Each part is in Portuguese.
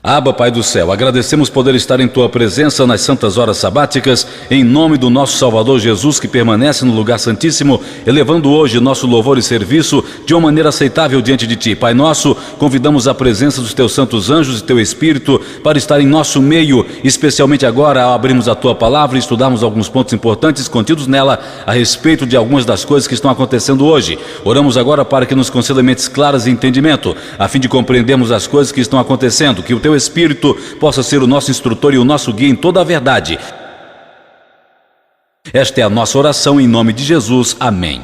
Abba, Pai do céu, agradecemos poder estar em Tua presença nas santas horas sabáticas, em nome do nosso Salvador Jesus, que permanece no lugar santíssimo, elevando hoje nosso louvor e serviço de uma maneira aceitável diante de Ti. Pai nosso, convidamos a presença dos Teus santos anjos e Teu Espírito para estar em nosso meio, especialmente agora ao abrirmos a Tua palavra e estudarmos alguns pontos importantes contidos nela a respeito de algumas das coisas que estão acontecendo hoje. Oramos agora para que nos conceda mentes claras e entendimento, a fim de compreendermos as coisas que estão acontecendo, que o Teu Espírito possa ser o nosso instrutor e o nosso guia em toda a verdade. Esta é a nossa oração em nome de Jesus. Amém.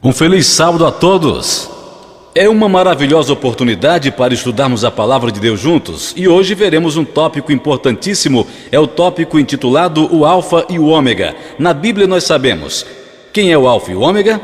Um feliz sábado a todos! É uma maravilhosa oportunidade para estudarmos a Palavra de Deus juntos, e hoje veremos um tópico importantíssimo, é o tópico intitulado o Alfa e o Ômega. Na Bíblia nós sabemos quem é o Alfa e o Ômega.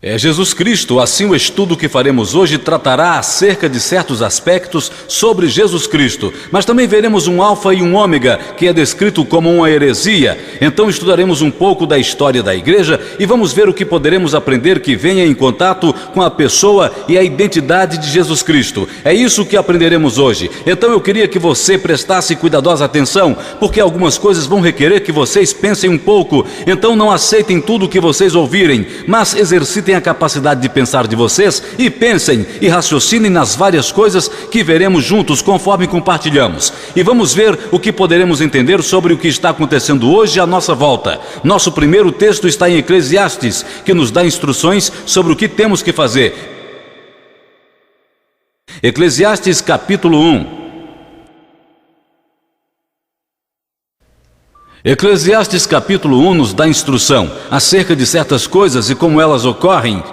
É Jesus Cristo. Assim, o estudo que faremos hoje tratará acerca de certos aspectos sobre Jesus Cristo, mas também veremos um alfa e um ômega, que é descrito como uma heresia. Então estudaremos um pouco da história da igreja e vamos ver o que poderemos aprender que venha em contato com a pessoa e a identidade de Jesus Cristo. É isso que aprenderemos hoje. Então eu queria que você prestasse cuidadosa atenção, porque algumas coisas vão requerer que vocês pensem um pouco. Então não aceitem tudo o que vocês ouvirem, mas exercitem a capacidade de pensar de vocês e pensem e raciocinem nas várias coisas que veremos juntos conforme compartilhamos. E vamos ver o que poderemos entender sobre o que está acontecendo hoje à nossa volta. Nosso primeiro texto está em Eclesiastes, que nos dá instruções sobre o que temos que fazer. Eclesiastes capítulo 1. Eclesiastes capítulo 1 nos dá instrução acerca de certas coisas e como elas ocorrem.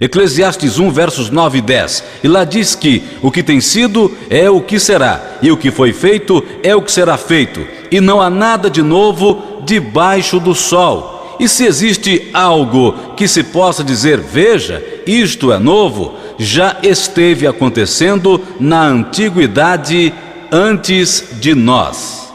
Eclesiastes 1, versos 9 e 10. E lá diz que o que tem sido é o que será, e o que foi feito é o que será feito, e não há nada de novo debaixo do sol. E se existe algo que se possa dizer, veja, isto é novo, já esteve acontecendo na antiguidade antes de nós.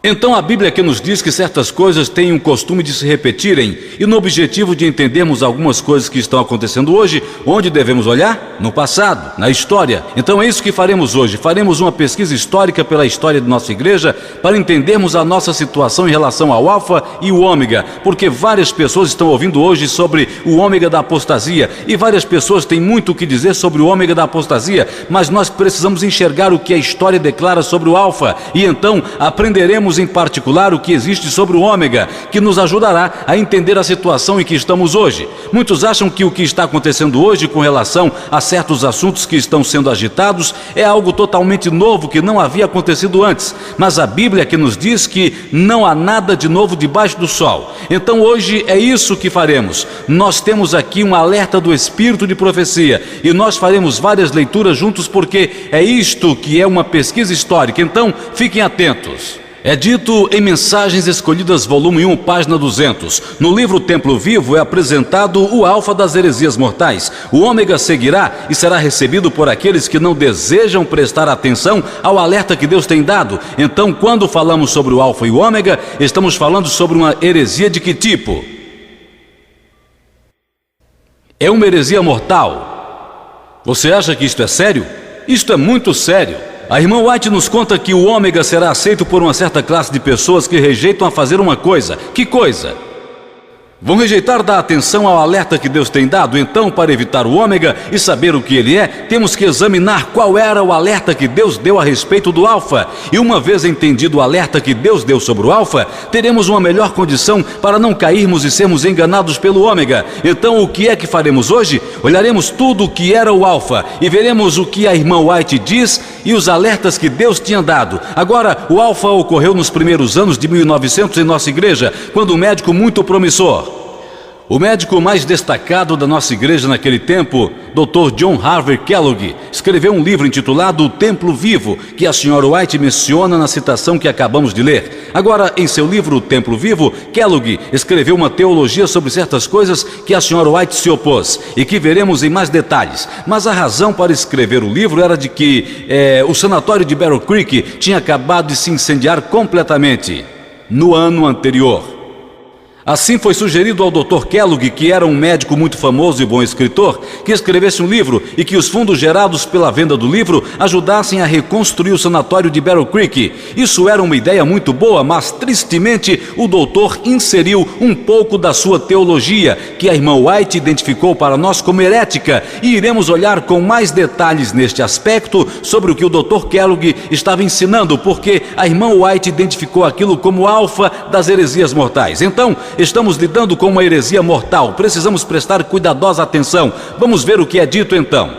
Então a Bíblia aqui nos diz que certas coisas têm um costume de se repetirem, e no objetivo de entendermos algumas coisas que estão acontecendo hoje, onde devemos olhar? No passado, na história. Então é isso que faremos hoje. Faremos uma pesquisa histórica pela história de nossa igreja para entendermos a nossa situação em relação ao Alfa e o Ômega, porque várias pessoas estão ouvindo hoje sobre o Ômega da apostasia, e várias pessoas têm muito o que dizer sobre o Ômega da apostasia, mas nós precisamos enxergar o que a história declara sobre o Alfa, e então aprenderemos em particular o que existe sobre o Ômega, que nos ajudará a entender a situação em que estamos hoje. Muitos acham que o que está acontecendo hoje com relação a certos assuntos que estão sendo agitados é algo totalmente novo que não havia acontecido antes, mas a Bíblia que nos diz que não há nada de novo debaixo do sol. Então hoje é isso que faremos. Nós temos aqui um alerta do Espírito de profecia e nós faremos várias leituras juntos, porque é isto que é uma pesquisa histórica. Então fiquem atentos. É dito em Mensagens Escolhidas, volume 1, página 200. No livro Templo Vivo é apresentado o alfa das heresias mortais. O ômega seguirá e será recebido por aqueles que não desejam prestar atenção ao alerta que Deus tem dado. Então, quando falamos sobre o alfa e o ômega, estamos falando sobre uma heresia de que tipo? É uma heresia mortal. Você acha que isto é sério? Isto é muito sério. A irmã White nos conta que o ômega será aceito por uma certa classe de pessoas que rejeitam a fazer uma coisa. Que coisa? Vão rejeitar dar atenção ao alerta que Deus tem dado. Então, para evitar o ômega e saber o que ele é, temos que examinar qual era o alerta que Deus deu a respeito do alfa. E uma vez entendido o alerta que Deus deu sobre o alfa, teremos uma melhor condição para não cairmos e sermos enganados pelo ômega. Então, o que é que faremos hoje? Olharemos tudo o que era o alfa e veremos o que a irmã White diz e os alertas que Deus tinha dado. Agora, o alfa ocorreu nos primeiros anos de 1900 em nossa igreja, quando um médico muito promissor, O médico mais destacado da nossa igreja naquele tempo, Dr. John Harvey Kellogg, escreveu um livro intitulado O Templo Vivo, que a Sra. White menciona na citação que acabamos de ler. Agora, em seu livro O Templo Vivo, Kellogg escreveu uma teologia sobre certas coisas que a Sra. White se opôs e que veremos em mais detalhes. Mas a razão para escrever o livro era de que o sanatório de Battle Creek tinha acabado de se incendiar completamente no ano anterior. Assim foi sugerido ao Dr. Kellogg, que era um médico muito famoso e bom escritor, que escrevesse um livro e que os fundos gerados pela venda do livro ajudassem a reconstruir o sanatório de Battle Creek. Isso era uma ideia muito boa, mas tristemente o doutor inseriu um pouco da sua teologia, que a irmã White identificou para nós como herética, e iremos olhar com mais detalhes neste aspecto sobre o que o Dr. Kellogg estava ensinando, porque a irmã White identificou aquilo como alfa das heresias mortais. Então, estamos lidando com uma heresia mortal, precisamos prestar cuidadosa atenção. Vamos ver o que é dito então.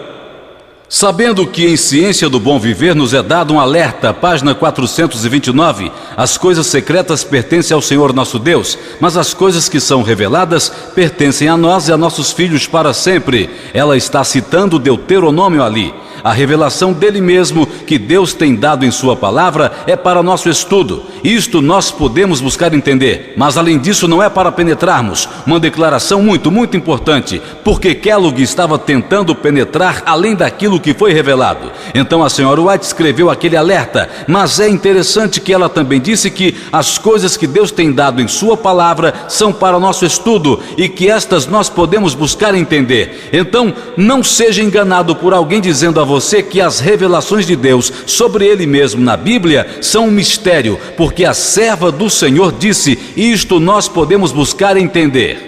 Sabendo que em Ciência do Bom Viver nos é dado um alerta, página 429, as coisas secretas pertencem ao Senhor nosso Deus, mas as coisas que são reveladas pertencem a nós e a nossos filhos para sempre. Ela está citando Deuteronômio ali. A revelação dele mesmo que Deus tem dado em sua palavra é para nosso estudo. Isto nós podemos buscar entender, mas além disso não é para penetrarmos. Uma declaração muito importante, porque Kellogg estava tentando penetrar além daquilo que foi revelado. Então a Sra. White escreveu aquele alerta, mas é interessante que ela também disse que as coisas que Deus tem dado em sua palavra são para nosso estudo e que estas nós podemos buscar entender. Então não seja enganado por alguém dizendo a você que as revelações de Deus sobre Ele mesmo na Bíblia são um mistério, porque a serva do Senhor disse, isto nós podemos buscar entender.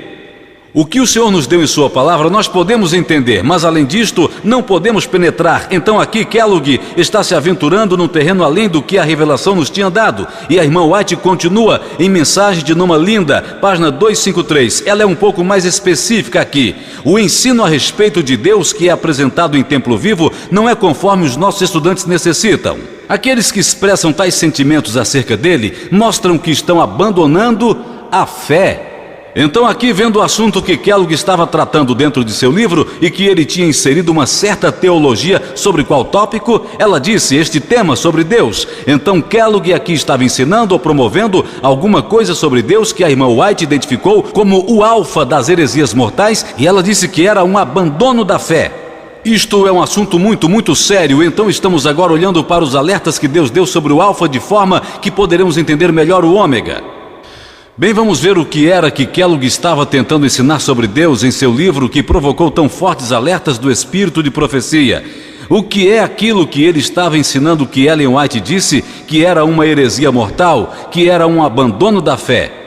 O que o Senhor nos deu em sua palavra nós podemos entender, mas além disto não podemos penetrar. Então aqui Kellogg está se aventurando num terreno além do que a revelação nos tinha dado. E a irmã White continua em Mensagem de Numa Linda, página 253. Ela é um pouco mais específica aqui. O ensino a respeito de Deus que é apresentado em Templo Vivo não é conforme os nossos estudantes necessitam. Aqueles que expressam tais sentimentos acerca dele mostram que estão abandonando a fé. Então aqui, vendo o assunto que Kellogg estava tratando dentro de seu livro e que ele tinha inserido uma certa teologia sobre qual tópico, ela disse, este tema sobre Deus. Então Kellogg aqui estava ensinando ou promovendo alguma coisa sobre Deus que a irmã White identificou como o alfa das heresias mortais, e ela disse que era um abandono da fé. Isto é um assunto muito sério, então estamos agora olhando para os alertas que Deus deu sobre o alfa de forma que poderemos entender melhor o ômega. Bem, vamos ver o que era que Kellogg estava tentando ensinar sobre Deus em seu livro que provocou tão fortes alertas do espírito de profecia. O que é aquilo que ele estava ensinando que Ellen White disse que era uma heresia mortal, que era um abandono da fé?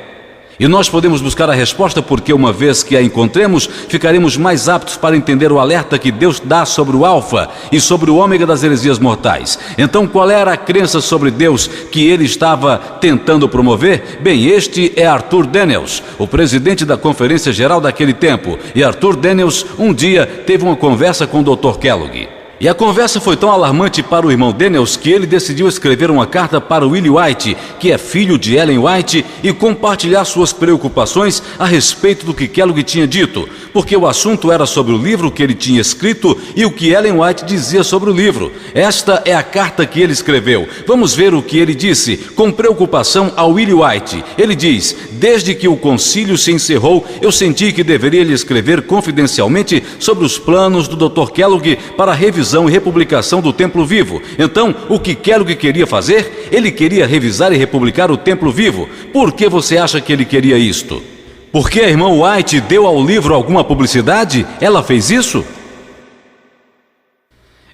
E nós podemos buscar a resposta porque uma vez que a encontremos, ficaremos mais aptos para entender o alerta que Deus dá sobre o alfa e sobre o ômega das heresias mortais. Então qual era a crença sobre Deus que ele estava tentando promover? Bem, este é Arthur Daniels, o presidente da Conferência Geral daquele tempo. E Arthur Daniels um dia teve uma conversa com o Dr. Kellogg. E a conversa foi tão alarmante para o irmão Daniels que ele decidiu escrever uma carta para Willie White, que é filho de Ellen White, e compartilhar suas preocupações a respeito do que Kellogg tinha dito, porque o assunto era sobre o livro que ele tinha escrito e o que Ellen White dizia sobre o livro. Esta é a carta que ele escreveu. Vamos ver o que ele disse com preocupação a Willie White. Ele diz, desde que o concílio se encerrou, eu senti que deveria lhe escrever confidencialmente sobre os planos do Dr. Kellogg para a revisão e republicação do Templo Vivo. Então, o que Kellogg queria fazer? Ele queria revisar e republicar o Templo Vivo. Por que você acha que ele queria isto? Porque a irmã White deu ao livro alguma publicidade? Ela fez isso?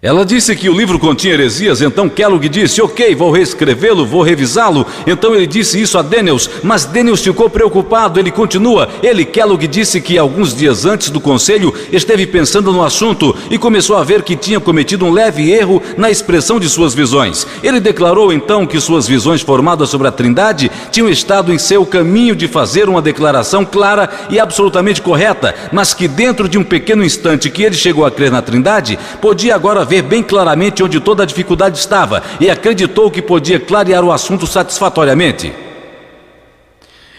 Ela disse que o livro continha heresias, então Kellogg disse, ok, vou reescrevê-lo, vou revisá-lo. Então ele disse isso a Daniels, mas Daniels ficou preocupado, ele continua. Kellogg disse que alguns dias antes do conselho esteve pensando no assunto e começou a ver que tinha cometido um leve erro na expressão de suas visões. Ele declarou então que suas visões formadas sobre a Trindade tinham estado em seu caminho de fazer uma declaração clara e absolutamente correta, mas que dentro de um pequeno instante que ele chegou a crer na Trindade, podia agora ver bem claramente onde toda a dificuldade estava e acreditou que podia clarear o assunto satisfatoriamente.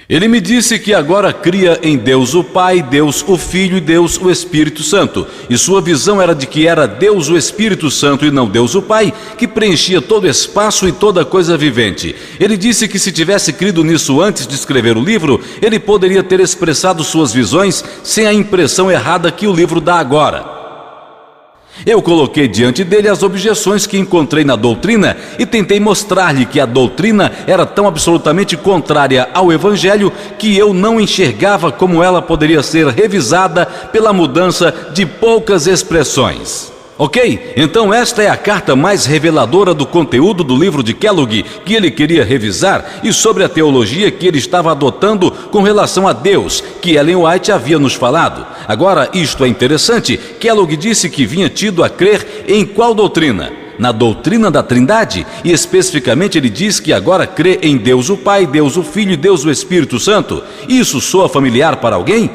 Ele me disse que agora cria em Deus o Pai, Deus o Filho e Deus o Espírito Santo. E sua visão era de que era Deus o Espírito Santo e não Deus o Pai, que preenchia todo o espaço e toda coisa vivente. Ele disse que se tivesse crido nisso antes de escrever o livro, ele poderia ter expressado suas visões sem a impressão errada que o livro dá agora. Eu coloquei diante dele as objeções que encontrei na doutrina e tentei mostrar-lhe que a doutrina era tão absolutamente contrária ao Evangelho que eu não enxergava como ela poderia ser revisada pela mudança de poucas expressões. Ok? Então esta é a carta mais reveladora do conteúdo do livro de Kellogg que ele queria revisar e sobre a teologia que ele estava adotando com relação a Deus, que Ellen White havia nos falado. Agora, isto é interessante, Kellogg disse que vinha tido a crer em qual doutrina? Na doutrina da Trindade, e especificamente ele diz que agora crê em Deus o Pai, Deus o Filho e Deus o Espírito Santo. Isso soa familiar para alguém?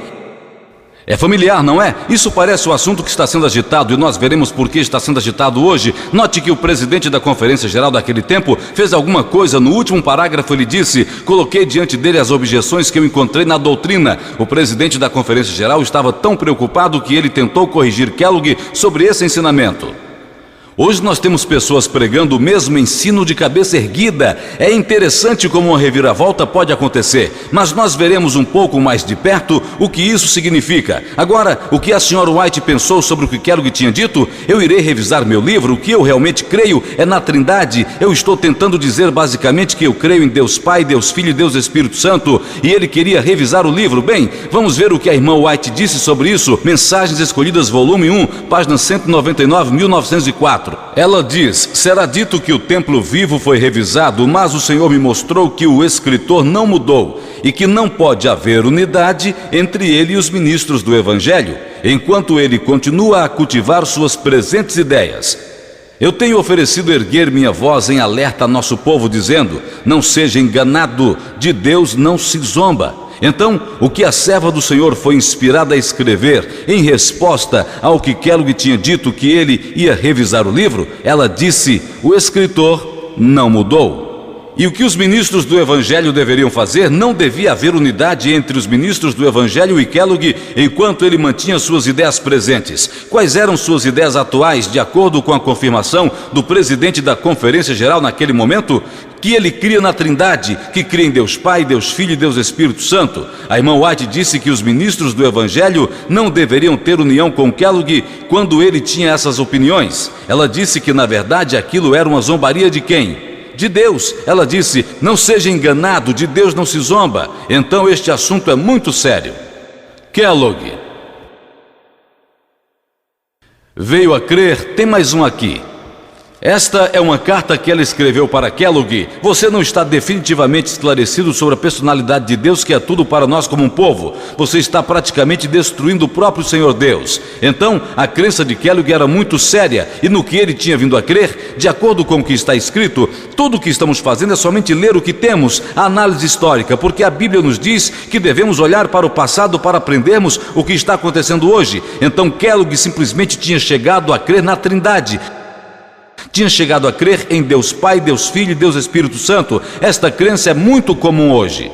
É familiar, não é? Isso parece o assunto que está sendo agitado e nós veremos por que está sendo agitado hoje. Note que o presidente da Conferência Geral daquele tempo fez alguma coisa. No último parágrafo ele disse: coloquei diante dele as objeções que eu encontrei na doutrina. O presidente da Conferência Geral estava tão preocupado que ele tentou corrigir Kellogg sobre esse ensinamento. Hoje nós temos pessoas pregando o mesmo ensino de cabeça erguida. É interessante como uma reviravolta pode acontecer, mas nós veremos um pouco mais de perto o que isso significa. Agora, o que a senhora White pensou sobre o que Kellogg tinha dito? Eu irei revisar meu livro. O que eu realmente creio é na Trindade. Eu estou tentando dizer basicamente que eu creio em Deus Pai, Deus Filho e Deus Espírito Santo, e ele queria revisar o livro. Bem, vamos ver o que a irmã White disse sobre isso. Mensagens Escolhidas, volume 1, página 199, 1904. Ela diz: será dito que o templo vivo foi revisado, mas o Senhor me mostrou que o escritor não mudou e que não pode haver unidade entre ele e os ministros do Evangelho, enquanto ele continua a cultivar suas presentes ideias. Eu tenho oferecido erguer minha voz em alerta a nosso povo, dizendo: não seja enganado, de Deus não se zomba. Então, o que a serva do Senhor foi inspirada a escrever em resposta ao que Kellogg tinha dito que ele ia revisar o livro, ela disse: o escritor não mudou. E o que os ministros do Evangelho deveriam fazer? Não devia haver unidade entre os ministros do Evangelho e Kellogg enquanto ele mantinha suas ideias presentes. Quais eram suas ideias atuais, de acordo com a confirmação do presidente da Conferência Geral naquele momento? Que ele cria na Trindade, que cria em Deus Pai, Deus Filho e Deus Espírito Santo. A irmã White disse que os ministros do Evangelho não deveriam ter união com Kellogg quando ele tinha essas opiniões. Ela disse que, na verdade, aquilo era uma zombaria de quem? De Deus. Ela disse: não seja enganado, de Deus não se zomba. Então este assunto é muito sério. Kellogg veio a crer. Tem mais um aqui. Esta é uma carta que ela escreveu para Kellogg. Você não está definitivamente esclarecido sobre a personalidade de Deus, que é tudo para nós como um povo. Você está praticamente destruindo o próprio Senhor Deus. Então, a crença de Kellogg era muito séria, e no que ele tinha vindo a crer, de acordo com o que está escrito, tudo o que estamos fazendo é somente ler o que temos, a análise histórica, porque a Bíblia nos diz que devemos olhar para o passado para aprendermos o que está acontecendo hoje. Então Kellogg simplesmente tinha chegado a crer na Trindade. Tinha chegado a crer em Deus Pai, Deus Filho e Deus Espírito Santo. Esta crença é muito comum hoje.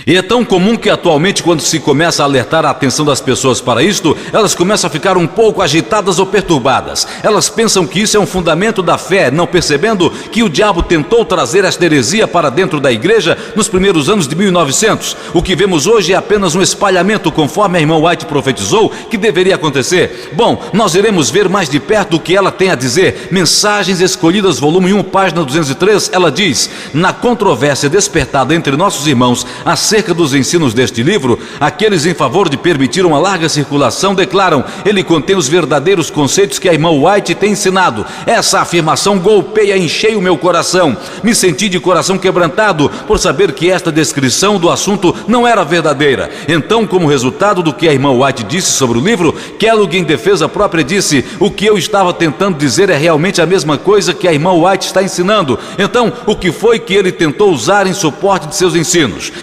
E é tão comum que atualmente, quando se começa a alertar a atenção das pessoas para isto, elas começam a ficar um pouco agitadas ou perturbadas. Elas pensam que isso é um fundamento da fé, não percebendo que o diabo tentou trazer esta heresia para dentro da igreja nos primeiros anos de 1900. O que vemos hoje é apenas um espalhamento, conforme a irmã White profetizou que deveria acontecer. Bom, nós iremos ver mais de perto o que ela tem a dizer. Mensagens Escolhidas, volume 1, página 203, ela diz: na controvérsia despertada entre nossos irmãos acerca dos ensinos deste livro, aqueles em favor de permitir uma larga circulação declaram: ele contém os verdadeiros conceitos que a irmã White tem ensinado. Essa afirmação golpeia em cheio meu coração. Me senti de coração quebrantado por saber que esta descrição do assunto não era verdadeira. Então, como resultado do que a irmã White disse sobre o livro, Kellogg, em defesa própria, disse: o que eu estava tentando dizer é realmente a mesma coisa que a irmã White está ensinando. Então, o que foi que ele tentou usar em suporte de seus ensinos?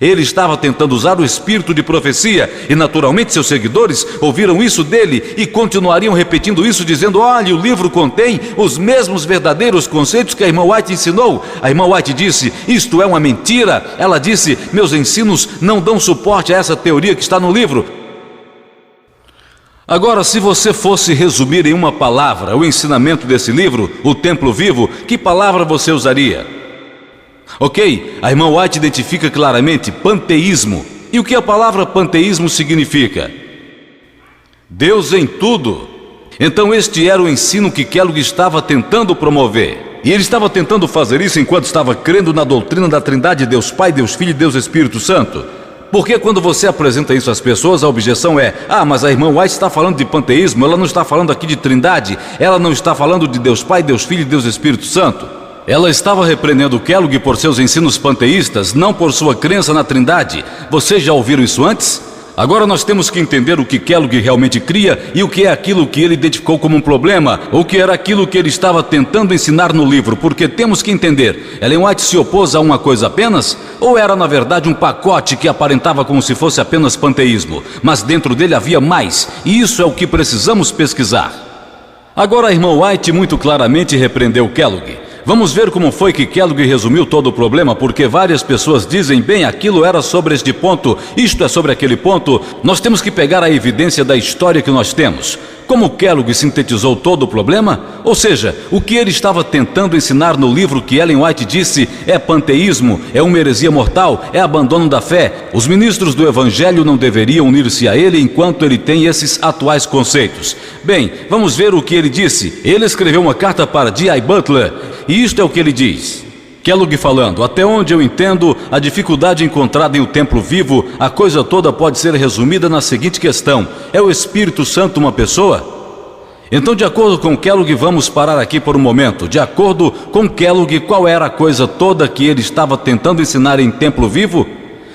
Ele estava tentando usar o espírito de profecia e naturalmente seus seguidores ouviram isso dele e continuariam repetindo isso, dizendo: olha, o livro contém os mesmos verdadeiros conceitos que a irmã White ensinou. A irmã White disse: isto é uma mentira. Ela disse: meus ensinos não dão suporte a essa teoria que está no livro. Agora, se você fosse resumir em uma palavra o ensinamento desse livro, O Templo Vivo, que palavra você usaria? Ok, a irmã White identifica claramente panteísmo. E o que a palavra panteísmo significa? Deus em tudo. Então este era o ensino que Kellogg estava tentando promover. E ele estava tentando fazer isso enquanto estava crendo na doutrina da Trindade, Deus Pai, Deus Filho e Deus Espírito Santo. Porque quando você apresenta isso às pessoas, a objeção é: mas a irmã White está falando de panteísmo, ela não está falando aqui de Trindade, ela não está falando de Deus Pai, Deus Filho e Deus Espírito Santo. Ela estava repreendendo Kellogg por seus ensinos panteístas, não por sua crença na Trindade. Vocês já ouviram isso antes? Agora nós temos que entender o que Kellogg realmente cria e o que é aquilo que ele identificou como um problema, ou que era aquilo que ele estava tentando ensinar no livro, porque temos que entender: Ellen White se opôs a uma coisa apenas, ou era na verdade um pacote que aparentava como se fosse apenas panteísmo, mas dentro dele havia mais, e isso é o que precisamos pesquisar. Agora a irmã White muito claramente repreendeu Kellogg. Vamos ver como foi que Kellogg resumiu todo o problema, porque várias pessoas dizem: bem, aquilo era sobre este ponto, isto é sobre aquele ponto. Nós temos que pegar a evidência da história que nós temos. Como Kellogg sintetizou todo o problema? Ou seja, o que ele estava tentando ensinar no livro que Ellen White disse é panteísmo, é uma heresia mortal, é abandono da fé. Os ministros do Evangelho não deveriam unir-se a ele enquanto ele tem esses atuais conceitos. Bem, vamos ver o que ele disse. Ele escreveu uma carta para D.I. Butler, e isto é o que ele diz. Kellogg falando: até onde eu entendo a dificuldade encontrada em O Templo Vivo, a coisa toda pode ser resumida na seguinte questão: é o Espírito Santo uma pessoa? Então, de acordo com Kellogg, vamos parar aqui por um momento. De acordo com Kellogg, qual era a coisa toda que ele estava tentando ensinar em Templo Vivo?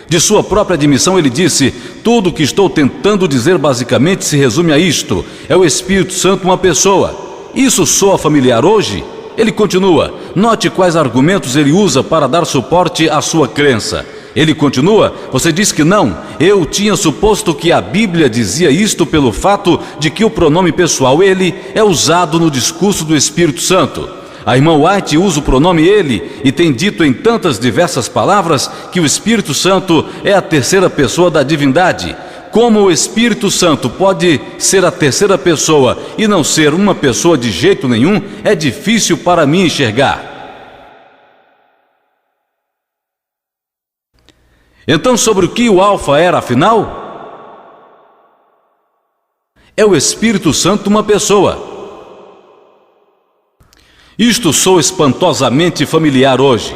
De sua própria admissão, ele disse: tudo o que estou tentando dizer basicamente se resume a isto: é o Espírito Santo uma pessoa. Isso soa familiar hoje? Ele continua: note quais argumentos ele usa para dar suporte à sua crença. Ele continua: você diz que não. Eu tinha suposto que a Bíblia dizia isto pelo fato de que o pronome pessoal ele é usado no discurso do Espírito Santo. A irmã White usa o pronome ele e tem dito em tantas diversas palavras que o Espírito Santo é a terceira pessoa da divindade. Como o Espírito Santo pode ser a terceira pessoa e não ser uma pessoa de jeito nenhum, é difícil para mim enxergar. Então, sobre o que o Alfa era, afinal? É o Espírito Santo uma pessoa. Isto soa espantosamente familiar hoje.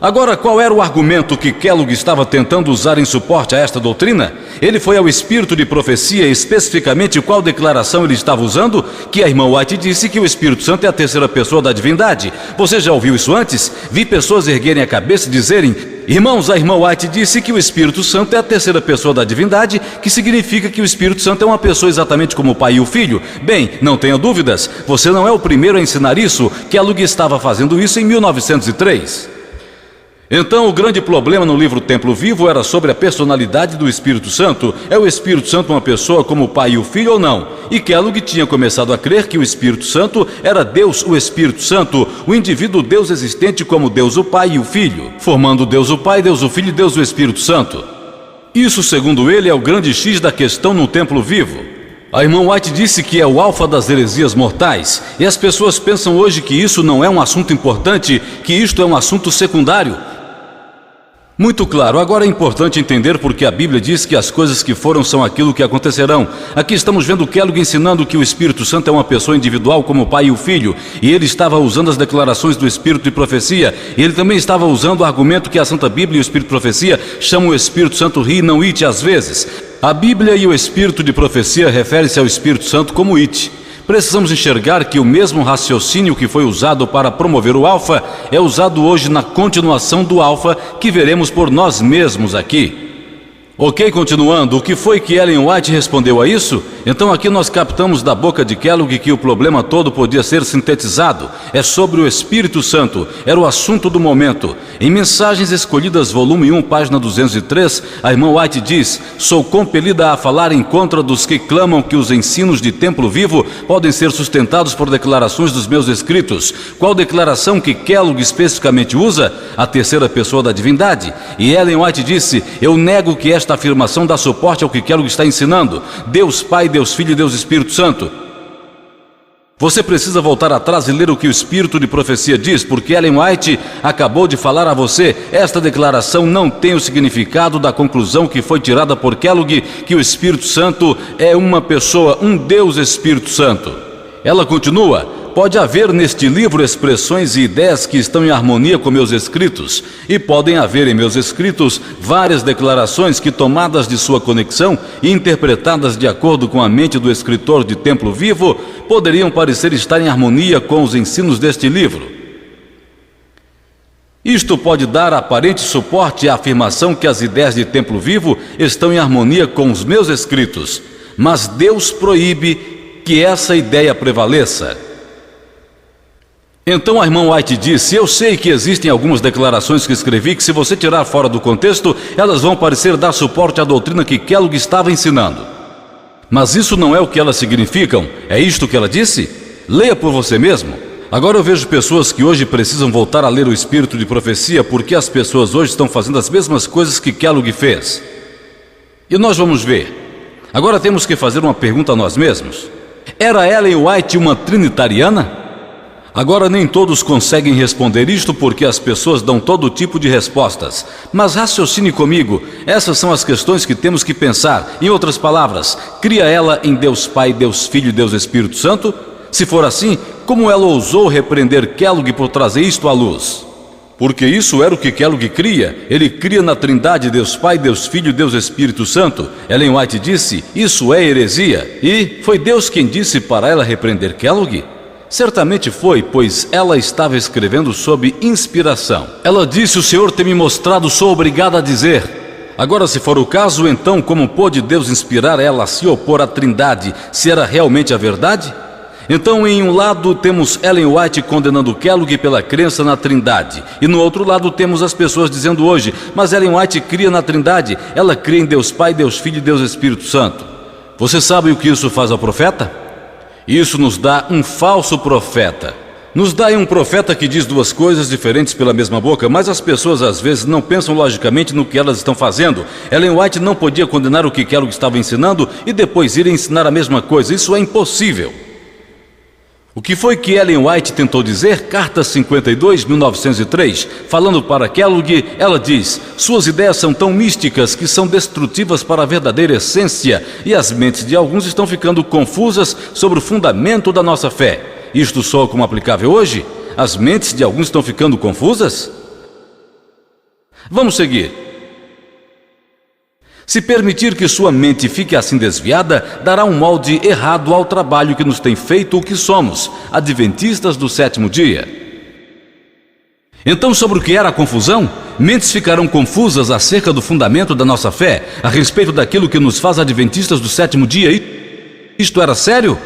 Agora, qual era o argumento que Kellogg estava tentando usar em suporte a esta doutrina? Ele foi ao espírito de profecia, especificamente qual declaração ele estava usando? Que a irmã White disse que o Espírito Santo é a terceira pessoa da divindade. Você já ouviu isso antes? Vi pessoas erguerem a cabeça e dizerem: irmãos, a irmã White disse que o Espírito Santo é a terceira pessoa da divindade, que significa que o Espírito Santo é uma pessoa exatamente como o Pai e o Filho. Bem, não tenha dúvidas, você não é o primeiro a ensinar isso. Kellogg estava fazendo isso em 1903. Então, o grande problema no livro Templo Vivo era sobre a personalidade do Espírito Santo. É o Espírito Santo uma pessoa como o Pai e o Filho ou não? E Kellogg tinha começado a crer que o Espírito Santo era Deus, o Espírito Santo, o indivíduo Deus existente como Deus o Pai e o Filho, formando Deus o Pai, Deus o Filho e Deus o Espírito Santo. Isso, segundo ele, é o grande X da questão no Templo Vivo. A irmã White disse que é o alfa das heresias mortais, e as pessoas pensam hoje que isso não é um assunto importante, que isto é um assunto secundário. Muito claro, agora é importante entender porque a Bíblia diz que as coisas que foram são aquilo que acontecerão. Aqui estamos vendo Kellogg ensinando que o Espírito Santo é uma pessoa individual como o Pai e o Filho, e ele estava usando as declarações do Espírito de profecia, e ele também estava usando o argumento que a Santa Bíblia e o Espírito de profecia chamam o Espírito Santo ri, não it às vezes. A Bíblia e o Espírito de profecia refere-se ao Espírito Santo como it. Precisamos enxergar que o mesmo raciocínio que foi usado para promover o alfa é usado hoje na continuação do alfa que veremos por nós mesmos aqui. Ok, continuando, o que foi que Ellen White respondeu a isso? Então aqui nós captamos da boca de Kellogg que o problema todo podia ser sintetizado. É sobre o Espírito Santo, era o assunto do momento. Em Mensagens Escolhidas, volume 1, página 203, a irmã White diz: sou compelida a falar em contra dos que clamam que os ensinos de Templo Vivo podem ser sustentados por declarações dos meus escritos. Qual declaração que Kellogg especificamente usa? A terceira pessoa da divindade. E Ellen White disse: eu nego que esta afirmação dá suporte ao que Kellogg está ensinando. Deus Pai, Deus Filho e Deus Espírito Santo. Você precisa voltar atrás e ler o que o Espírito de Profecia diz, porque Ellen White acabou de falar a você. Esta declaração não tem o significado da conclusão que foi tirada por Kellogg, que o Espírito Santo é uma pessoa, um Deus Espírito Santo. Ela continua: pode haver neste livro expressões e ideias que estão em harmonia com meus escritos, e podem haver em meus escritos várias declarações que, tomadas de sua conexão e interpretadas de acordo com a mente do escritor de Templo Vivo, poderiam parecer estar em harmonia com os ensinos deste livro. Isto pode dar aparente suporte à afirmação que as ideias de Templo Vivo estão em harmonia com os meus escritos, mas Deus proíbe que essa ideia prevaleça. Então a irmã White disse: eu sei que existem algumas declarações que escrevi que, se você tirar fora do contexto, elas vão parecer dar suporte à doutrina que Kellogg estava ensinando. Mas isso não é o que elas significam. É isto que ela disse? Leia por você mesmo. Agora eu vejo pessoas que hoje precisam voltar a ler o Espírito de Profecia, porque as pessoas hoje estão fazendo as mesmas coisas que Kellogg fez. E nós vamos ver. Agora temos que fazer uma pergunta a nós mesmos. Era Ellen White uma trinitariana? Agora nem todos conseguem responder isto, porque as pessoas dão todo tipo de respostas. Mas raciocine comigo, essas são as questões que temos que pensar. Em outras palavras, cria ela em Deus Pai, Deus Filho e Deus Espírito Santo? Se for assim, como ela ousou repreender Kellogg por trazer isto à luz? Porque isso era o que Kellogg cria. Ele cria na Trindade, Deus Pai, Deus Filho e Deus Espírito Santo. Ellen White disse: isso é heresia. E foi Deus quem disse para ela repreender Kellogg? Certamente foi, pois ela estava escrevendo sob inspiração. Ela disse: o Senhor tem me mostrado, sou obrigada a dizer. Agora, se for o caso, então como pôde Deus inspirar ela a se opor à Trindade, se era realmente a verdade? Então, em um lado temos Ellen White condenando Kellogg pela crença na Trindade, e no outro lado temos as pessoas dizendo hoje: mas Ellen White cria na Trindade, ela cria em Deus Pai, Deus Filho e Deus Espírito Santo. Você sabe o que isso faz ao profeta? Isso nos dá um falso profeta. Nos dá um profeta que diz duas coisas diferentes pela mesma boca, mas as pessoas às vezes não pensam logicamente no que elas estão fazendo. Ellen White não podia condenar o que Kellogg estava ensinando e depois ir ensinar a mesma coisa. Isso é impossível. O que foi que Ellen White tentou dizer? Carta 52, 1903, falando para Kellogg, ela diz: suas ideias são tão místicas que são destrutivas para a verdadeira essência, e as mentes de alguns estão ficando confusas sobre o fundamento da nossa fé. Isto soa como aplicável hoje? As mentes de alguns estão ficando confusas? Vamos seguir. Se permitir que sua mente fique assim desviada, dará um molde errado ao trabalho que nos tem feito o que somos, adventistas do sétimo dia. Então, sobre o que era a confusão? Mentes ficarão confusas acerca do fundamento da nossa fé, a respeito daquilo que nos faz adventistas do sétimo dia. E isto era sério?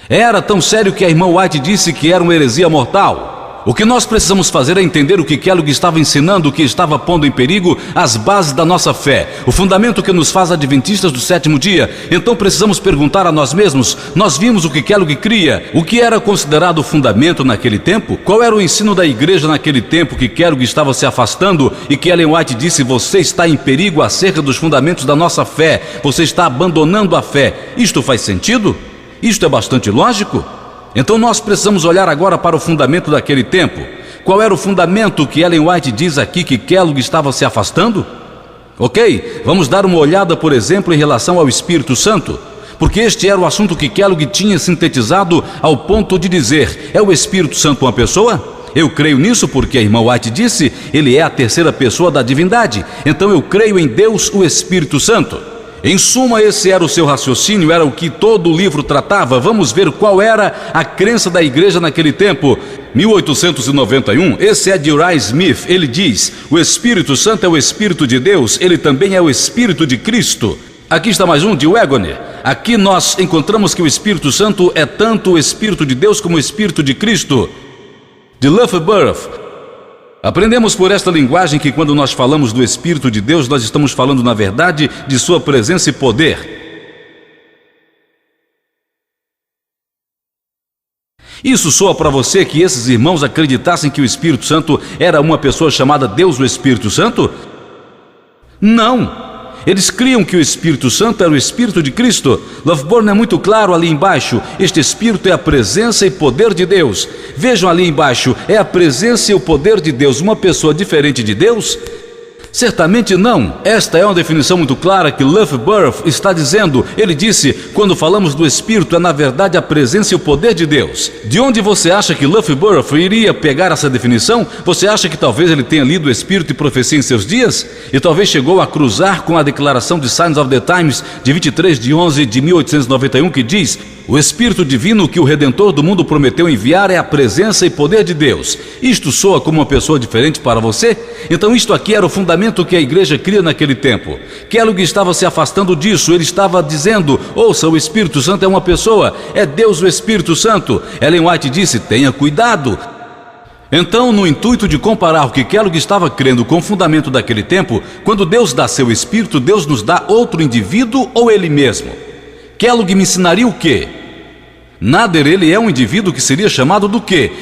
Era tão sério que a irmã White disse que era uma heresia mortal. O que nós precisamos fazer é entender o que Kellogg estava ensinando, que estava pondo em perigo as bases da nossa fé, o fundamento que nos faz adventistas do sétimo dia. Então precisamos perguntar a nós mesmos: nós vimos o que Kellogg cria, o que era considerado o fundamento naquele tempo? Qual era o ensino da igreja naquele tempo que Kellogg estava se afastando e que Ellen White disse: você está em perigo acerca dos fundamentos da nossa fé, você está abandonando a fé? Isto faz sentido? Isto é bastante lógico? Então nós precisamos olhar agora para o fundamento daquele tempo. Qual era o fundamento que Ellen White diz aqui que Kellogg estava se afastando? Ok, vamos dar uma olhada, por exemplo, em relação ao Espírito Santo, porque este era o assunto que Kellogg tinha sintetizado ao ponto de dizer: é o Espírito Santo uma pessoa? Eu creio nisso porque a irmã White disse: ele é a terceira pessoa da divindade. Então eu creio em Deus, o Espírito Santo. Em suma, esse era o seu raciocínio, era o que todo o livro tratava. Vamos ver qual era a crença da igreja naquele tempo. 1891, esse é de Uriah Smith. Ele diz: o Espírito Santo é o Espírito de Deus, ele também é o Espírito de Cristo. Aqui está mais um de Wagner. Aqui nós encontramos que o Espírito Santo é tanto o Espírito de Deus como o Espírito de Cristo. De Loughborough, Aprendemos por esta linguagem que quando nós falamos do Espírito de Deus, nós estamos falando, na verdade, de sua presença e poder. Isso soa para você que esses irmãos acreditassem que o Espírito Santo era uma pessoa chamada Deus, o Espírito Santo? Não! Eles criam que o Espírito Santo era o Espírito de Cristo. Loveborn é muito claro ali embaixo. Este Espírito é a presença e poder de Deus. Vejam ali embaixo, é a presença e o poder de Deus uma pessoa diferente de Deus? Certamente não. Esta é uma definição muito clara que Loveborn está dizendo. Ele disse, quando falamos do Espírito, é na verdade a presença e o poder de Deus. De onde você acha que Loveborn iria pegar essa definição? Você acha que talvez ele tenha lido o Espírito e Profecia em seus dias? E talvez chegou a cruzar com a declaração de Signs of the Times de 23 de 11 de 1891, que diz: o Espírito Divino que o Redentor do mundo prometeu enviar é a presença e poder de Deus. Isto soa como uma pessoa diferente para você? Então isto aqui era o fundamento que a igreja cria naquele tempo. Kellogg estava se afastando disso. Ele estava dizendo, ouça, o Espírito Santo é uma pessoa, é Deus o Espírito Santo. Ellen White disse, tenha cuidado. Então, no intuito de comparar o que Kellogg estava crendo com o fundamento daquele tempo, quando Deus dá seu Espírito, Deus nos dá outro indivíduo ou Ele mesmo? Kellogg me ensinaria o quê? Nader, ele é um indivíduo que seria chamado do quê?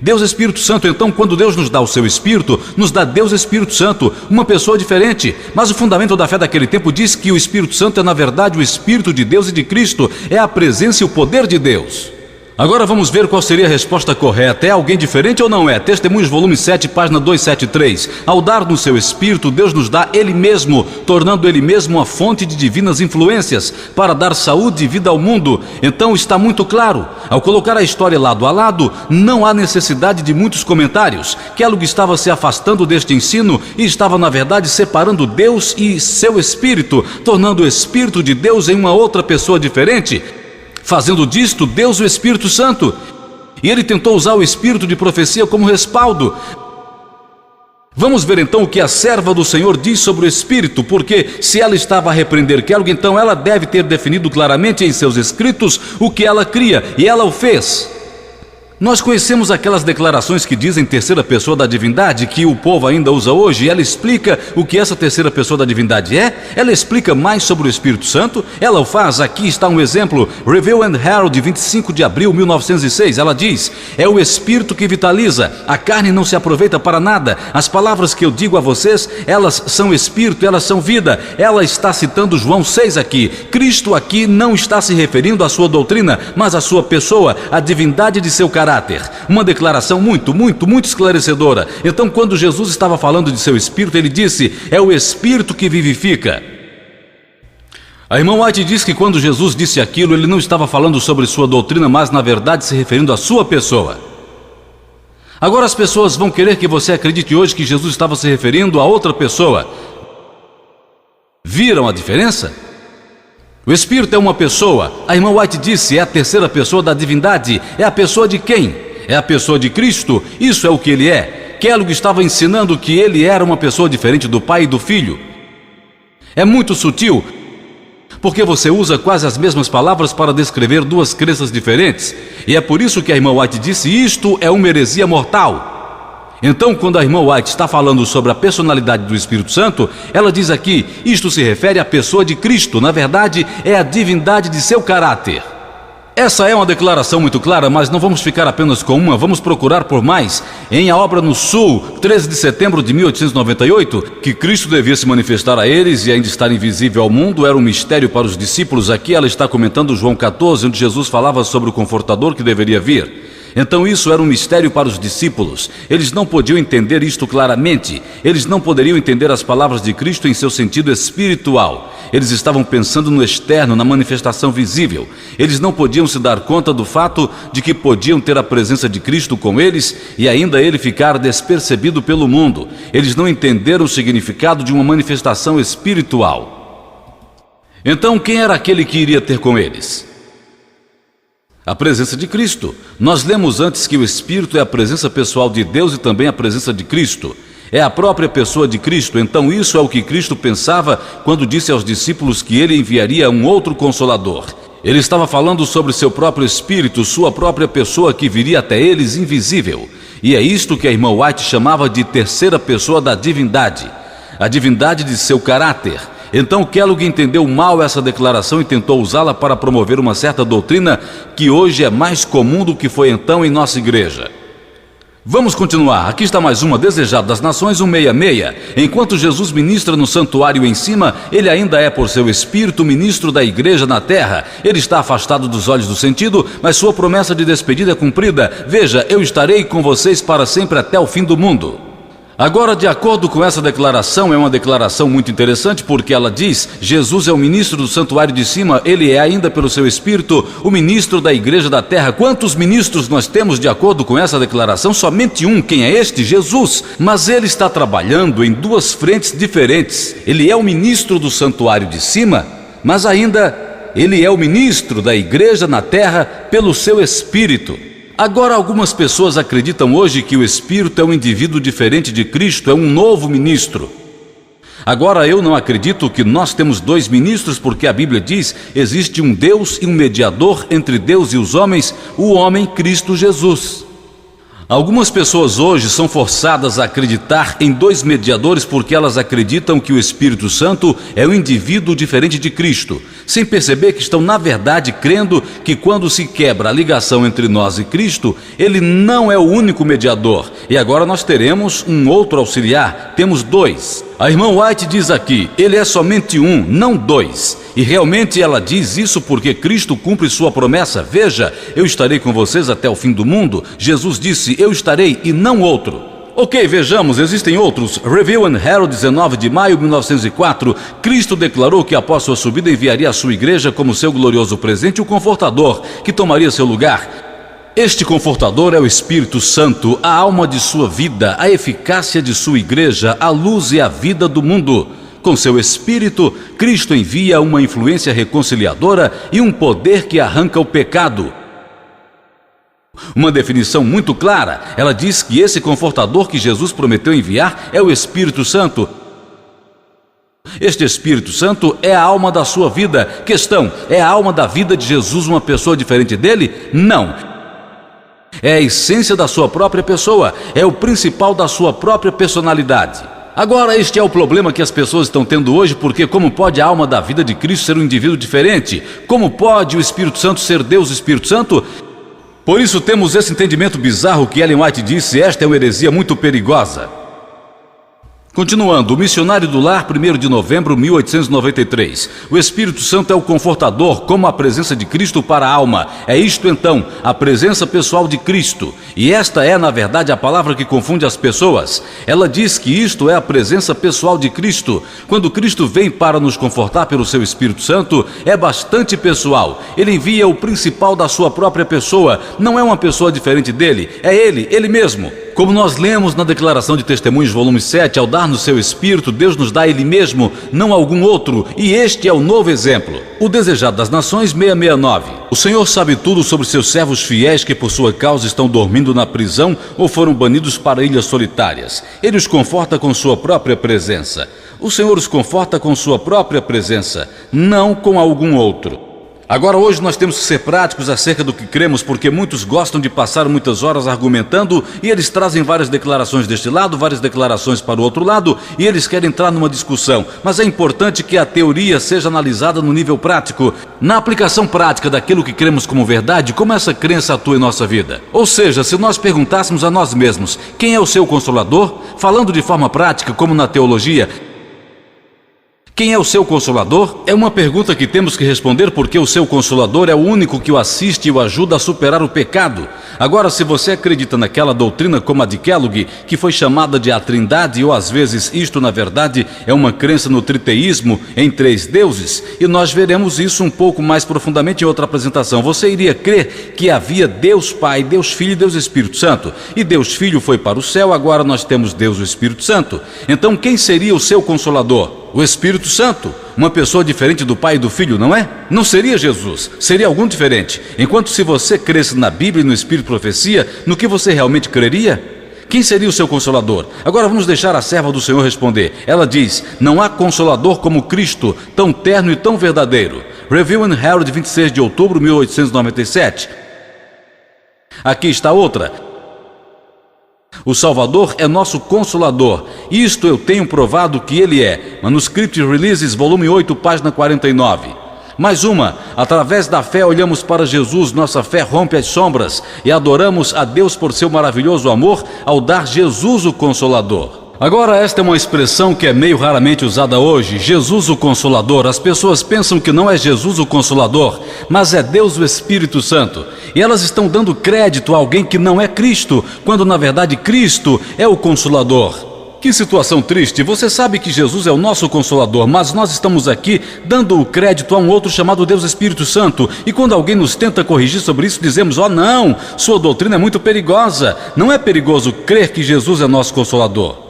Deus Espírito Santo. Então, quando Deus nos dá o seu Espírito, nos dá Deus Espírito Santo, uma pessoa diferente. Mas o fundamento da fé daquele tempo diz que o Espírito Santo é na verdade o Espírito de Deus e de Cristo, é a presença e o poder de Deus. Agora vamos ver qual seria a resposta correta. É alguém diferente ou não é? Testemunhos, volume 7, página 273. Ao dar no seu Espírito, Deus nos dá Ele mesmo, tornando Ele mesmo a fonte de divinas influências, para dar saúde e vida ao mundo. Então está muito claro. Ao colocar a história lado a lado, não há necessidade de muitos comentários. Kellogg estava se afastando deste ensino e estava, na verdade, separando Deus e seu Espírito, tornando o Espírito de Deus em uma outra pessoa diferente, fazendo disto Deus o Espírito Santo. E ele tentou usar o Espírito de profecia como respaldo. Vamos ver então o que a serva do Senhor diz sobre o Espírito, porque se ela estava a repreender Kellogg, então ela deve ter definido claramente em seus escritos o que ela cria, e ela o fez. Nós conhecemos aquelas declarações que dizem terceira pessoa da divindade, que o povo ainda usa hoje, e ela explica o que essa terceira pessoa da divindade é. Ela explica mais sobre o Espírito Santo. Ela o faz. Aqui está um exemplo, Review and Herald, 25 de abril de 1906. Ela diz, é o Espírito que vitaliza, a carne não se aproveita para nada. As palavras que eu digo a vocês, elas são Espírito, elas são vida. Ela está citando João 6 aqui. Cristo aqui não está se referindo à sua doutrina, mas à sua pessoa, à divindade de seu caráter. Uma declaração muito esclarecedora. Então, quando Jesus estava falando de seu Espírito, ele disse, é o Espírito que vivifica. A irmã White diz que quando Jesus disse aquilo, ele não estava falando sobre sua doutrina, mas na verdade se referindo à sua pessoa. Agora as pessoas vão querer que você acredite hoje que Jesus estava se referindo a outra pessoa. Viram a diferença? O Espírito é uma pessoa. A irmã White disse, é a terceira pessoa da divindade. É a pessoa de quem? É a pessoa de Cristo. Isso é o que ele é. Kellogg estava ensinando que ele era uma pessoa diferente do Pai e do Filho. É muito sutil, porque você usa quase as mesmas palavras para descrever duas crenças diferentes. E é por isso que a irmã White disse, isto é uma heresia mortal. Então, quando a irmã White está falando sobre a personalidade do Espírito Santo, ela diz aqui, isto se refere à pessoa de Cristo, na verdade, é a divindade de seu caráter. Essa é uma declaração muito clara, mas não vamos ficar apenas com uma, vamos procurar por mais. Em A Obra no Sul, 13 de setembro de 1898, que Cristo devia se manifestar a eles e ainda estar invisível ao mundo, era um mistério para os discípulos. Aqui ela está comentando João 14, onde Jesus falava sobre o Confortador que deveria vir. Então isso era um mistério para os discípulos. Eles não podiam entender isto claramente. Eles não poderiam entender as palavras de Cristo em seu sentido espiritual. Eles estavam pensando no externo, na manifestação visível. Eles não podiam se dar conta do fato de que podiam ter a presença de Cristo com eles e ainda ele ficar despercebido pelo mundo. Eles não entenderam o significado de uma manifestação espiritual. Então quem era aquele que iria ter com eles? A presença de Cristo. Nós lemos antes que o Espírito é a presença pessoal de Deus e também a presença de Cristo. É a própria pessoa de Cristo. Então isso é o que Cristo pensava quando disse aos discípulos que ele enviaria um outro Consolador. Ele estava falando sobre seu próprio Espírito, sua própria pessoa que viria até eles invisível. E é isto que a irmã White chamava de terceira pessoa da divindade, a divindade de seu caráter. Então Kellogg entendeu mal essa declaração e tentou usá-la para promover uma certa doutrina que hoje é mais comum do que foi então em nossa igreja. Vamos continuar. Aqui está mais uma, Desejado das Nações 166. Enquanto Jesus ministra no santuário em cima, ele ainda é por seu espírito ministro da igreja na terra. Ele está afastado dos olhos do sentido, mas sua promessa de despedida é cumprida. Veja, eu estarei com vocês para sempre até o fim do mundo. Agora, de acordo com essa declaração, é uma declaração muito interessante porque ela diz: Jesus é o ministro do santuário de cima, ele é ainda pelo seu espírito o ministro da igreja da terra. Quantos ministros nós temos de acordo com essa declaração? Somente um. Quem é este? Jesus. Mas ele está trabalhando em duas frentes diferentes. Ele é o ministro do santuário de cima, mas ainda ele é o ministro da igreja na terra pelo seu espírito. Agora, algumas pessoas acreditam hoje que o Espírito é um indivíduo diferente de Cristo, é um novo ministro. Agora, eu não acredito que nós temos dois ministros, porque a Bíblia diz: existe um Deus e um mediador entre Deus e os homens, o homem Cristo Jesus. Algumas pessoas hoje são forçadas a acreditar em dois mediadores porque elas acreditam que o Espírito Santo é um indivíduo diferente de Cristo, sem perceber que estão na verdade crendo que quando se quebra a ligação entre nós e Cristo, ele não é o único mediador. E agora nós teremos um outro auxiliar, temos dois. A irmã White diz aqui: ele é somente um, não dois. E realmente ela diz isso porque Cristo cumpre sua promessa. Veja, eu estarei com vocês até o fim do mundo. Jesus disse: eu estarei e não outro. Ok, vejamos, existem outros. Review and Herald, 19 de maio de 1904. Cristo declarou que após sua subida enviaria à sua igreja como seu glorioso presente o Confortador, que tomaria seu lugar. Este Confortador é o Espírito Santo, a alma de sua vida, a eficácia de sua igreja, a luz e a vida do mundo. Com seu Espírito, Cristo envia uma influência reconciliadora e um poder que arranca o pecado. Uma definição muito clara, ela diz que esse Confortador que Jesus prometeu enviar é o Espírito Santo. Este Espírito Santo é a alma da sua vida. Questão: é a alma da vida de Jesus uma pessoa diferente dele? Não. É a essência da sua própria pessoa, é o principal da sua própria personalidade. Agora, este é o problema que as pessoas estão tendo hoje, porque como pode a alma da vida de Cristo ser um indivíduo diferente? Como pode o Espírito Santo ser Deus Espírito Santo? Por isso temos esse entendimento bizarro que Ellen White disse: esta é uma heresia muito perigosa. Continuando, o Missionário do Lar, 1º de novembro de 1893. O Espírito Santo é o Confortador, como a presença de Cristo para a alma. É isto então, a presença pessoal de Cristo. E esta é, na verdade, a palavra que confunde as pessoas. Ela diz que isto é a presença pessoal de Cristo. Quando Cristo vem para nos confortar pelo seu Espírito Santo, é bastante pessoal. Ele envia o principal da sua própria pessoa. Não é uma pessoa diferente dele, é ele mesmo. Como nós lemos na Declaração de Testemunhos, volume 7, ao dar-nos seu Espírito, Deus nos dá Ele mesmo, não algum outro, e este é o novo exemplo. O Desejado das Nações, 669. O Senhor sabe tudo sobre seus servos fiéis que por sua causa estão dormindo na prisão ou foram banidos para ilhas solitárias. Ele os conforta com sua própria presença. O Senhor os conforta com sua própria presença, não com algum outro. Agora, hoje nós temos que ser práticos acerca do que cremos, porque muitos gostam de passar muitas horas argumentando e eles trazem várias declarações deste lado, várias declarações para o outro lado e eles querem entrar numa discussão. Mas é importante que a teoria seja analisada no nível prático, na aplicação prática daquilo que cremos como verdade, como essa crença atua em nossa vida. Ou seja, se nós perguntássemos a nós mesmos: quem é o seu Consolador? Falando de forma prática, como na teologia, quem é o seu Consolador? É uma pergunta que temos que responder porque o seu Consolador é o único que o assiste e o ajuda a superar o pecado. Agora, se você acredita naquela doutrina como a de Kellogg, que foi chamada de a Trindade, ou às vezes isto na verdade é uma crença no triteísmo, em três deuses, e nós veremos isso um pouco mais profundamente em outra apresentação. Você iria crer que havia Deus Pai, Deus Filho e Deus Espírito Santo, e Deus Filho foi para o céu, agora nós temos Deus o Espírito Santo. Então quem seria o seu Consolador? O Espírito Santo, uma pessoa diferente do Pai e do Filho, não é? Não seria Jesus, seria algum diferente. Enquanto se você cresce na Bíblia e no Espírito Profecia, no que você realmente creria? Quem seria o seu Consolador? Agora vamos deixar a serva do Senhor responder. Ela diz: não há Consolador como Cristo, tão terno e tão verdadeiro. Review and Herald, 26 de outubro de 1897. Aqui está outra. O Salvador é nosso Consolador. Isto eu tenho provado que Ele é. Manuscript Releases, volume 8, página 49. Mais uma, através da fé olhamos para Jesus, nossa fé rompe as sombras e adoramos a Deus por seu maravilhoso amor ao dar Jesus o Consolador. Agora, esta é uma expressão que é meio raramente usada hoje, Jesus o Consolador. As pessoas pensam que não é Jesus o Consolador, mas é Deus o Espírito Santo. E elas estão dando crédito a alguém que não é Cristo, quando na verdade Cristo é o Consolador. Que situação triste. Você sabe que Jesus é o nosso Consolador, mas nós estamos aqui dando o crédito a um outro chamado Deus Espírito Santo. E quando alguém nos tenta corrigir sobre isso, dizemos: oh não, sua doutrina é muito perigosa. Não é perigoso crer que Jesus é nosso Consolador.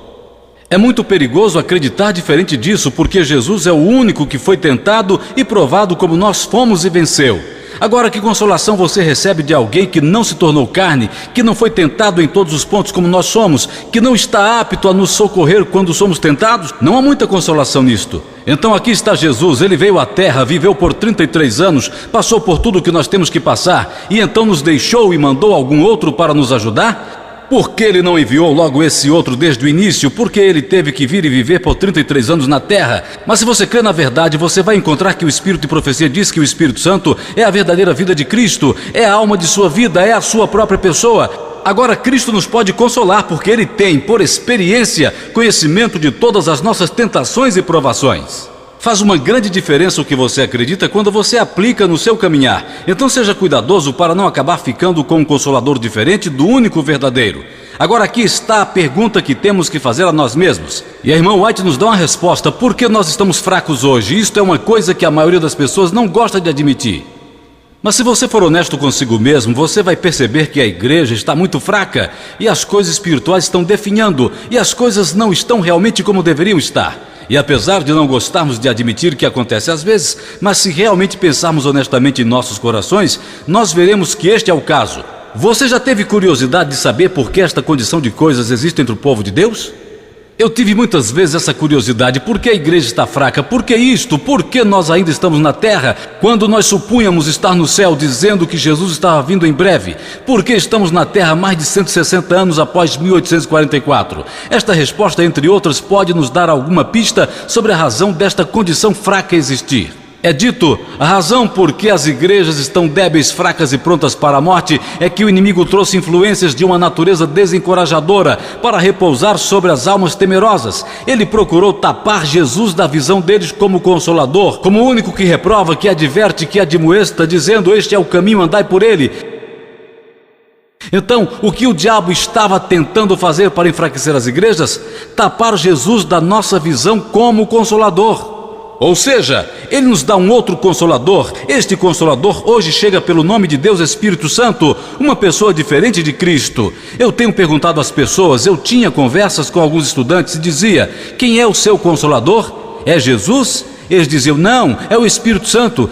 É muito perigoso acreditar diferente disso, porque Jesus é o único que foi tentado e provado como nós fomos e venceu. Agora, que consolação você recebe de alguém que não se tornou carne, que não foi tentado em todos os pontos como nós somos, que não está apto a nos socorrer quando somos tentados? Não há muita consolação nisto. Então aqui está Jesus, Ele veio à terra, viveu por 33 anos, passou por tudo o que nós temos que passar, e então nos deixou e mandou algum outro para nos ajudar? Por que Ele não enviou logo esse outro desde o início? Por que Ele teve que vir e viver por 33 anos na terra? Mas se você crê na verdade, você vai encontrar que o Espírito de profecia diz que o Espírito Santo é a verdadeira vida de Cristo, é a alma de sua vida, é a sua própria pessoa. Agora Cristo nos pode consolar porque Ele tem, por experiência, conhecimento de todas as nossas tentações e provações. Faz uma grande diferença o que você acredita quando você aplica no seu caminhar. Então seja cuidadoso para não acabar ficando com um consolador diferente do único verdadeiro. Agora aqui está a pergunta que temos que fazer a nós mesmos. E a irmã White nos dá uma resposta: por que nós estamos fracos hoje? Isto é uma coisa que a maioria das pessoas não gosta de admitir. Mas se você for honesto consigo mesmo, você vai perceber que a igreja está muito fraca e as coisas espirituais estão definhando e as coisas não estão realmente como deveriam estar. E apesar de não gostarmos de admitir que acontece às vezes, mas se realmente pensarmos honestamente em nossos corações, nós veremos que este é o caso. Você já teve curiosidade de saber por que esta condição de coisas existe entre o povo de Deus? Eu tive muitas vezes essa curiosidade: por que a igreja está fraca? Por que isto? Por que nós ainda estamos na terra, quando nós supunhamos estar no céu, dizendo que Jesus estava vindo em breve? Por que estamos na terra mais de 160 anos após 1844? Esta resposta, entre outras, pode nos dar alguma pista sobre a razão desta condição fraca existir. É dito, a razão por que as igrejas estão débeis, fracas e prontas para a morte é que o inimigo trouxe influências de uma natureza desencorajadora para repousar sobre as almas temerosas. Ele procurou tapar Jesus da visão deles como consolador, como o único que reprova, que adverte, que admoesta, dizendo: este é o caminho, andai por ele. Então, o que o diabo estava tentando fazer para enfraquecer as igrejas? Tapar Jesus da nossa visão como consolador. Ou seja, Ele nos dá um outro Consolador. Este Consolador hoje chega pelo nome de Deus Espírito Santo, uma pessoa diferente de Cristo. Eu tenho perguntado às pessoas, eu tinha conversas com alguns estudantes e dizia: quem é o seu Consolador? É Jesus? Eles diziam: não, é o Espírito Santo.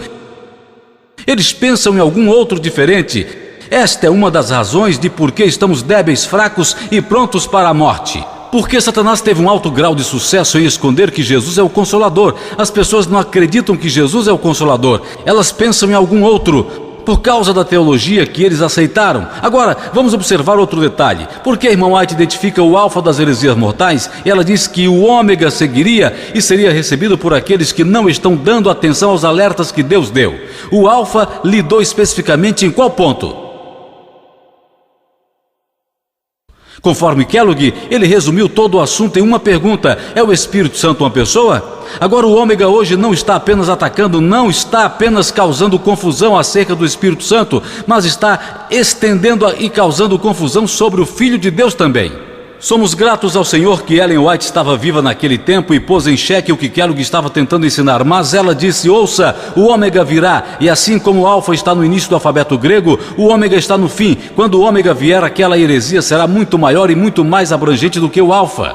Eles pensam em algum outro diferente. Esta é uma das razões de por que estamos débeis, fracos e prontos para a morte. Porque Satanás teve um alto grau de sucesso em esconder que Jesus é o Consolador. As pessoas não acreditam que Jesus é o Consolador. Elas pensam em algum outro, por causa da teologia que eles aceitaram. Agora, vamos observar outro detalhe. Porque a irmã White identifica o alfa das heresias mortais, ela diz que o ômega seguiria e seria recebido por aqueles que não estão dando atenção aos alertas que Deus deu. O alfa lidou especificamente em qual ponto? Conforme Kellogg, ele resumiu todo o assunto em uma pergunta: é o Espírito Santo uma pessoa? Agora o ômega hoje não está apenas atacando, não está apenas causando confusão acerca do Espírito Santo, mas está estendendo e causando confusão sobre o Filho de Deus também. Somos gratos ao Senhor que Ellen White estava viva naquele tempo e pôs em xeque o que Kellogg estava tentando ensinar, mas ela disse: ouça, o ômega virá, e assim como o alfa está no início do alfabeto grego, o ômega está no fim. Quando o ômega vier, aquela heresia será muito maior e muito mais abrangente do que o alfa.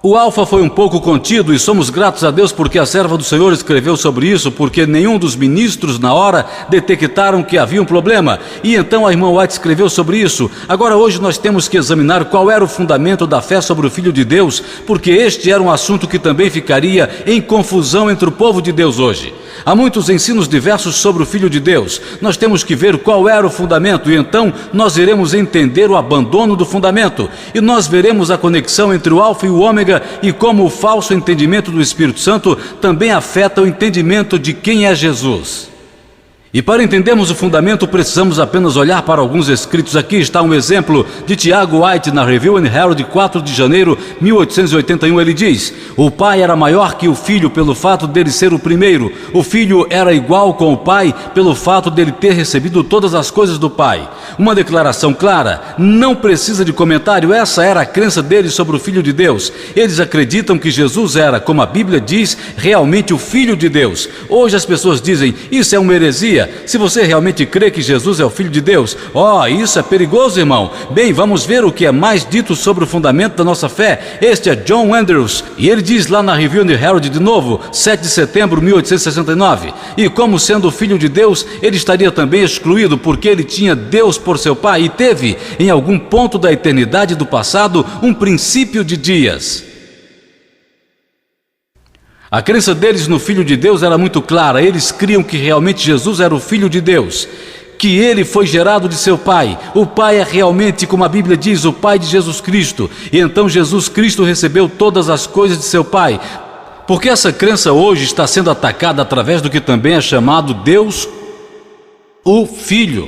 O Alfa foi um pouco contido e somos gratos a Deus porque a serva do Senhor escreveu sobre isso, porque nenhum dos ministros na hora detectaram que havia um problema. E então a irmã White escreveu sobre isso. Agora hoje nós temos que examinar qual era o fundamento da fé sobre o Filho de Deus, porque este era um assunto que também ficaria em confusão entre o povo de Deus hoje. Há muitos ensinos diversos sobre o Filho de Deus. Nós temos que ver qual era o fundamento e então nós iremos entender o abandono do fundamento. E nós veremos a conexão entre o Alfa e o Ômega e como o falso entendimento do Espírito Santo também afeta o entendimento de quem é Jesus. E para entendermos o fundamento, precisamos apenas olhar para alguns escritos. Aqui está um exemplo de Tiago White na Review and Herald, 4 de janeiro de 1881. Ele diz: o pai era maior que o filho pelo fato dele ser o primeiro. O filho era igual com o pai pelo fato dele ter recebido todas as coisas do pai. Uma declaração clara, não precisa de comentário. Essa era a crença deles sobre o Filho de Deus. Eles acreditam que Jesus era, como a Bíblia diz, realmente o Filho de Deus. Hoje as pessoas dizem, isso é uma heresia. Se você realmente crê que Jesus é o Filho de Deus, isso é perigoso, irmão. Bem, vamos ver o que é mais dito sobre o fundamento da nossa fé. Este é John Andrews, e ele diz lá na Review and Herald de novo, 7 de setembro de 1869, e como sendo o Filho de Deus, ele estaria também excluído, porque ele tinha Deus por seu pai, e teve, em algum ponto da eternidade do passado, um princípio de dias. A crença deles no Filho de Deus era muito clara. Eles criam que realmente Jesus era o Filho de Deus, que ele foi gerado de seu pai. O pai é realmente, como a Bíblia diz, o pai de Jesus Cristo. E então Jesus Cristo recebeu todas as coisas de seu pai. Porque essa crença hoje está sendo atacada através do que também é chamado Deus, o Filho.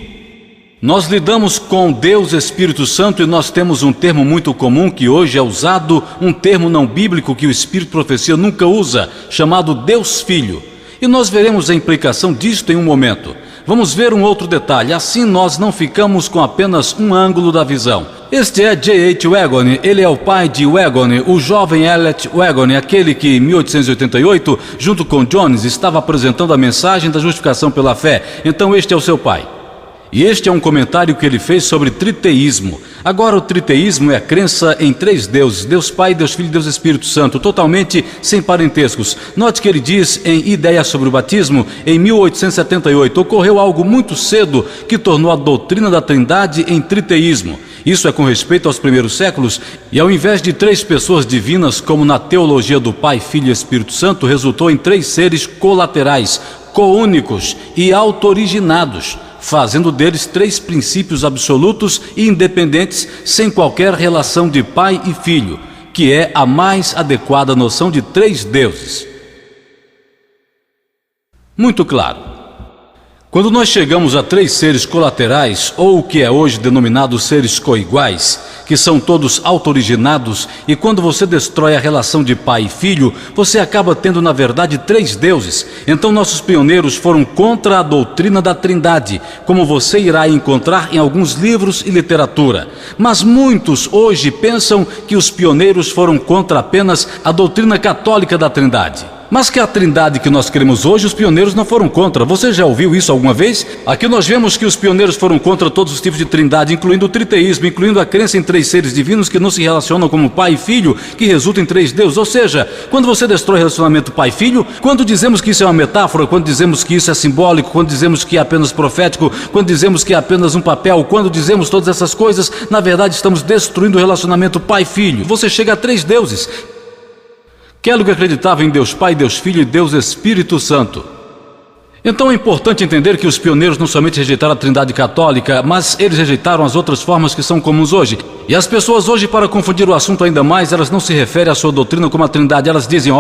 Nós lidamos com Deus Espírito Santo e nós temos um termo muito comum que hoje é usado, um termo não bíblico que o Espírito Profecia nunca usa, chamado Deus Filho. E nós veremos a implicação disto em um momento. Vamos ver um outro detalhe, assim nós não ficamos com apenas um ângulo da visão. Este é J.H. Waggoner, ele é o pai de Waggoner, o jovem Elliot Waggoner, aquele que em 1888, junto com Jones, estava apresentando a mensagem da justificação pela fé. Então este é o seu pai. E este é um comentário que ele fez sobre triteísmo. Agora o triteísmo é a crença em três deuses, Deus Pai, Deus Filho e Deus Espírito Santo, totalmente sem parentescos. Note que ele diz em Ideia sobre o Batismo, em 1878, ocorreu algo muito cedo que tornou a doutrina da Trindade em triteísmo. Isso é com respeito aos primeiros séculos, e ao invés de três pessoas divinas, como na teologia do Pai, Filho e Espírito Santo, resultou em três seres colaterais, coúnicos e autoriginados, fazendo deles três princípios absolutos e independentes, sem qualquer relação de pai e filho, que é a mais adequada noção de três deuses. Muito claro. Quando nós chegamos a três seres colaterais, ou o que é hoje denominado seres coiguais, que são todos autoriginados, e quando você destrói a relação de pai e filho, você acaba tendo na verdade três deuses. Então nossos pioneiros foram contra a doutrina da Trindade, como você irá encontrar em alguns livros e literatura. Mas muitos hoje pensam que os pioneiros foram contra apenas a doutrina católica da Trindade. Mas que a Trindade que nós cremos hoje, os pioneiros não foram contra. Você já ouviu isso alguma vez? Aqui nós vemos que os pioneiros foram contra todos os tipos de Trindade, incluindo o triteísmo, incluindo a crença em três seres divinos que não se relacionam como pai e filho, que resulta em três deuses. Ou seja, quando você destrói o relacionamento pai e filho, quando dizemos que isso é uma metáfora, quando dizemos que isso é simbólico, quando dizemos que é apenas profético, quando dizemos que é apenas um papel, quando dizemos todas essas coisas, na verdade estamos destruindo o relacionamento pai e filho. Você chega a três deuses. Kellogg acreditava em Deus Pai, Deus Filho e Deus Espírito Santo. Então é importante entender que os pioneiros não somente rejeitaram a Trindade católica, mas eles rejeitaram as outras formas que são comuns hoje. E as pessoas hoje, para confundir o assunto ainda mais, elas não se referem à sua doutrina como a Trindade. Elas dizem,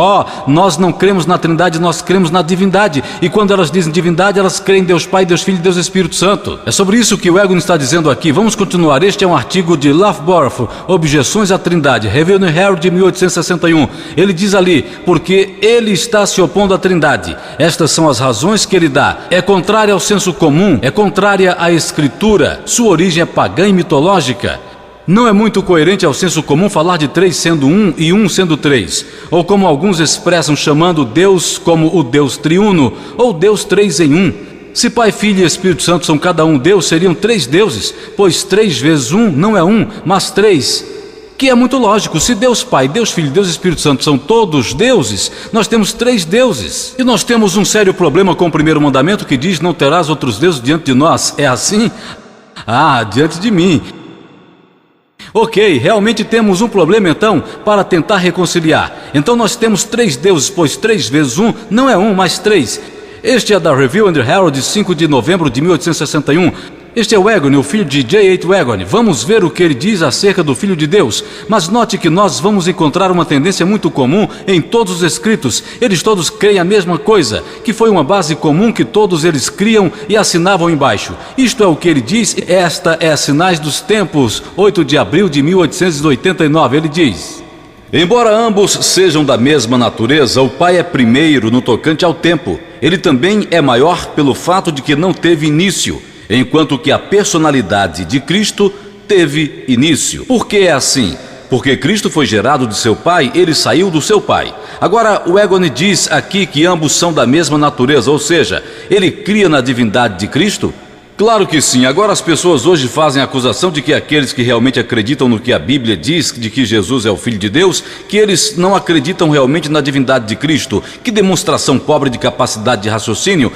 nós não cremos na Trindade, nós cremos na divindade. E quando elas dizem divindade, elas creem em Deus Pai, Deus Filho e Deus Espírito Santo. É sobre isso que o Waggoner está dizendo aqui. Vamos continuar. Este é um artigo de Loughborough, Objeções à Trindade, Review and Herald de 1861. Ele diz ali, porque ele está se opondo à Trindade. Estas são as razões que ele dá. É contrária ao senso comum, é contrária à Escritura, sua origem é pagã e mitológica. Não é muito coerente ao senso comum falar de três sendo um e um sendo três, ou como alguns expressam chamando Deus como o Deus triuno, ou Deus três em um. Se Pai, Filho e Espírito Santo são cada um Deus, seriam três deuses, pois 3 vezes 1 não é 1, mas 3. Que é muito lógico. Se Deus Pai, Deus Filho e Deus Espírito Santo são todos deuses, nós temos 3 deuses. E nós temos um sério problema com o primeiro mandamento que diz: não terás outros deuses diante de nós. É assim? Diante de mim. Ok, realmente temos um problema então para tentar reconciliar. Então nós temos 3 deuses, pois 3 vezes 1 não é 1, mas 3. Este é da Review and Herald, 5 de novembro de 1861. Este é Wagone, o filho de J.H. Wagone. Vamos ver o que ele diz acerca do Filho de Deus. Mas note que nós vamos encontrar uma tendência muito comum em todos os escritos. Eles todos creem a mesma coisa, que foi uma base comum que todos eles criam e assinavam embaixo. Isto é o que ele diz. Esta é a Sinais dos Tempos, 8 de abril de 1889. Ele diz: embora ambos sejam da mesma natureza, o Pai é primeiro no tocante ao tempo. Ele também é maior pelo fato de que não teve início, enquanto que a personalidade de Cristo teve início. Por que é assim? Porque Cristo foi gerado de seu Pai, ele saiu do seu Pai. Agora, o Wagone diz aqui que ambos são da mesma natureza, ou seja, ele cria na divindade de Cristo? Claro que sim. Agora as pessoas hoje fazem a acusação de que aqueles que realmente acreditam no que a Bíblia diz, de que Jesus é o Filho de Deus, que eles não acreditam realmente na divindade de Cristo. Que demonstração pobre de capacidade de raciocínio.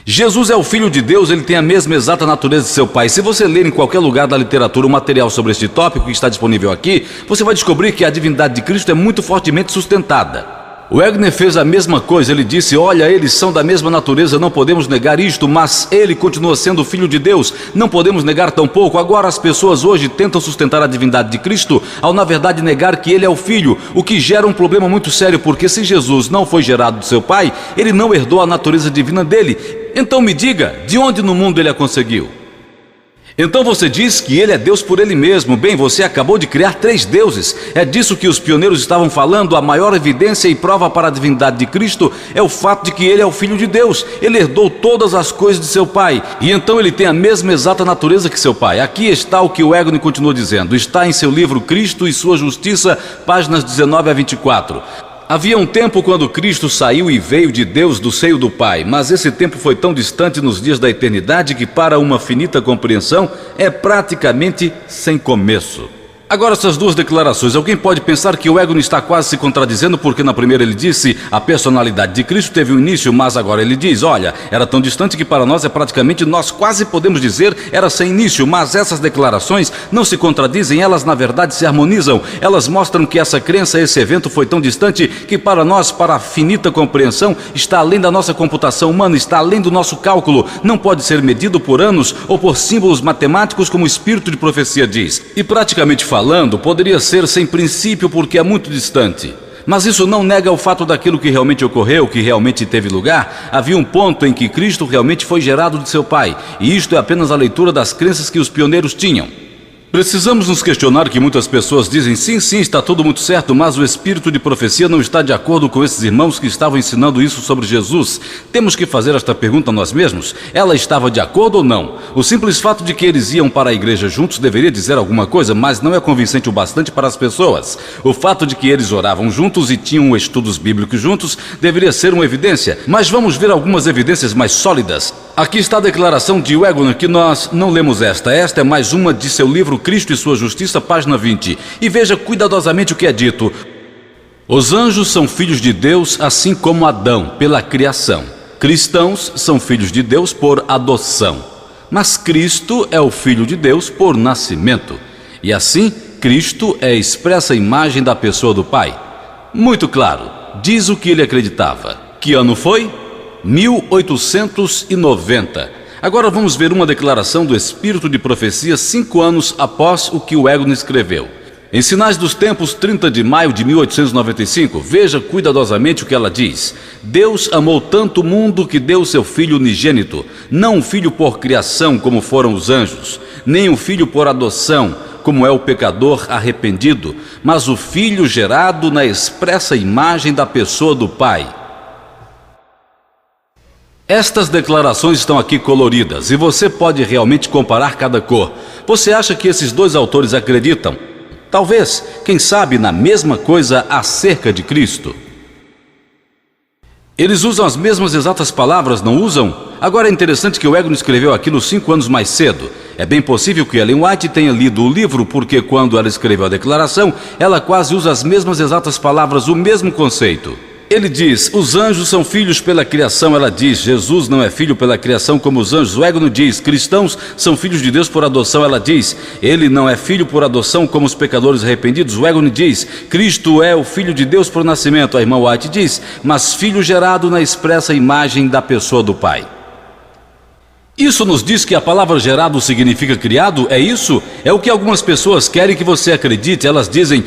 Jesus é o Filho de Deus, ele tem a mesma exata natureza de seu Pai. Se você ler em qualquer lugar da literatura um material sobre este tópico que está disponível aqui, você vai descobrir que a divindade de Cristo é muito fortemente sustentada. Wagner fez a mesma coisa. Ele disse: olha, eles são da mesma natureza, não podemos negar isto, mas ele continua sendo o Filho de Deus, não podemos negar tampouco. Agora as pessoas hoje tentam sustentar a divindade de Cristo ao na verdade negar que ele é o Filho, o que gera um problema muito sério, porque se Jesus não foi gerado do seu Pai, ele não herdou a natureza divina dele. Então me diga, de onde no mundo ele a conseguiu? Então você diz que ele é Deus por ele mesmo. Bem, você acabou de criar 3 deuses. É disso que os pioneiros estavam falando. A maior evidência e prova para a divindade de Cristo é o fato de que ele é o Filho de Deus. Ele herdou todas as coisas de seu Pai, e então ele tem a mesma exata natureza que seu Pai. Aqui está o que o Wagner continua dizendo. Está em seu livro Cristo e Sua Justiça, páginas 19 a 24. Havia um tempo quando Cristo saiu e veio de Deus do seio do Pai, mas esse tempo foi tão distante nos dias da eternidade que para uma finita compreensão é praticamente sem começo. Agora essas duas declarações, alguém pode pensar que o Wagner está quase se contradizendo, porque na primeira ele disse a personalidade de Cristo teve um início, mas agora ele diz, olha, era tão distante que para nós é praticamente, nós quase podemos dizer, era sem início. Mas essas declarações não se contradizem, elas na verdade se harmonizam. Elas mostram que essa crença, esse evento foi tão distante que para nós, para a finita compreensão, está além da nossa computação humana, está além do nosso cálculo, não pode ser medido por anos ou por símbolos matemáticos como o espírito de profecia diz. E praticamente falando, poderia ser sem princípio porque é muito distante. Mas isso não nega o fato daquilo que realmente ocorreu, que realmente teve lugar. Havia um ponto em que Cristo realmente foi gerado de seu Pai, e isto é apenas a leitura das crenças que os pioneiros tinham. Precisamos nos questionar que muitas pessoas dizem, sim, está tudo muito certo, mas o espírito de profecia não está de acordo com esses irmãos que estavam ensinando isso sobre Jesus. Temos que fazer esta pergunta a nós mesmos. Ela estava de acordo ou não? O simples fato de que eles iam para a igreja juntos deveria dizer alguma coisa, mas não é convincente o bastante para as pessoas. O fato de que eles oravam juntos e tinham estudos bíblicos juntos deveria ser uma evidência, mas vamos ver algumas evidências mais sólidas. Aqui está a declaração de Wagner, que nós não lemos esta é mais uma de seu livro Cristo e Sua Justiça, página 20. E veja cuidadosamente o que é dito. Os anjos são filhos de Deus, assim como Adão, pela criação. Cristãos são filhos de Deus por adoção. Mas Cristo é o Filho de Deus por nascimento. E assim, Cristo é a expressa imagem da pessoa do Pai. Muito claro, diz o que ele acreditava. Que ano foi? 1890. Agora vamos ver uma declaração do espírito de profecia 5 anos após o que o Wagner escreveu. Em Sinais dos Tempos, 30 de maio de 1895, veja cuidadosamente o que ela diz. Deus amou tanto o mundo que deu seu Filho unigênito, não um filho por criação como foram os anjos, nem um filho por adoção, como é o pecador arrependido, mas o Filho gerado na expressa imagem da pessoa do Pai. Estas declarações estão aqui coloridas e você pode realmente comparar cada cor. Você acha que esses dois autores acreditam? Talvez, quem sabe, na mesma coisa acerca de Cristo. Eles usam as mesmas exatas palavras, não usam? Agora é interessante que o Wagner escreveu aquilo 5 anos mais cedo. É bem possível que Ellen White tenha lido o livro, porque quando ela escreveu a declaração, ela quase usa as mesmas exatas palavras, o mesmo conceito. Ele diz, os anjos são filhos pela criação. Ela diz, Jesus não é filho pela criação como os anjos. O Égono diz, cristãos são filhos de Deus por adoção. Ela diz, ele não é filho por adoção como os pecadores arrependidos. O Égono diz, Cristo é o filho de Deus por nascimento. A irmã White diz, mas filho gerado na expressa imagem da pessoa do Pai. Isso nos diz que a palavra gerado significa criado? É isso? É o que algumas pessoas querem que você acredite. Elas dizem,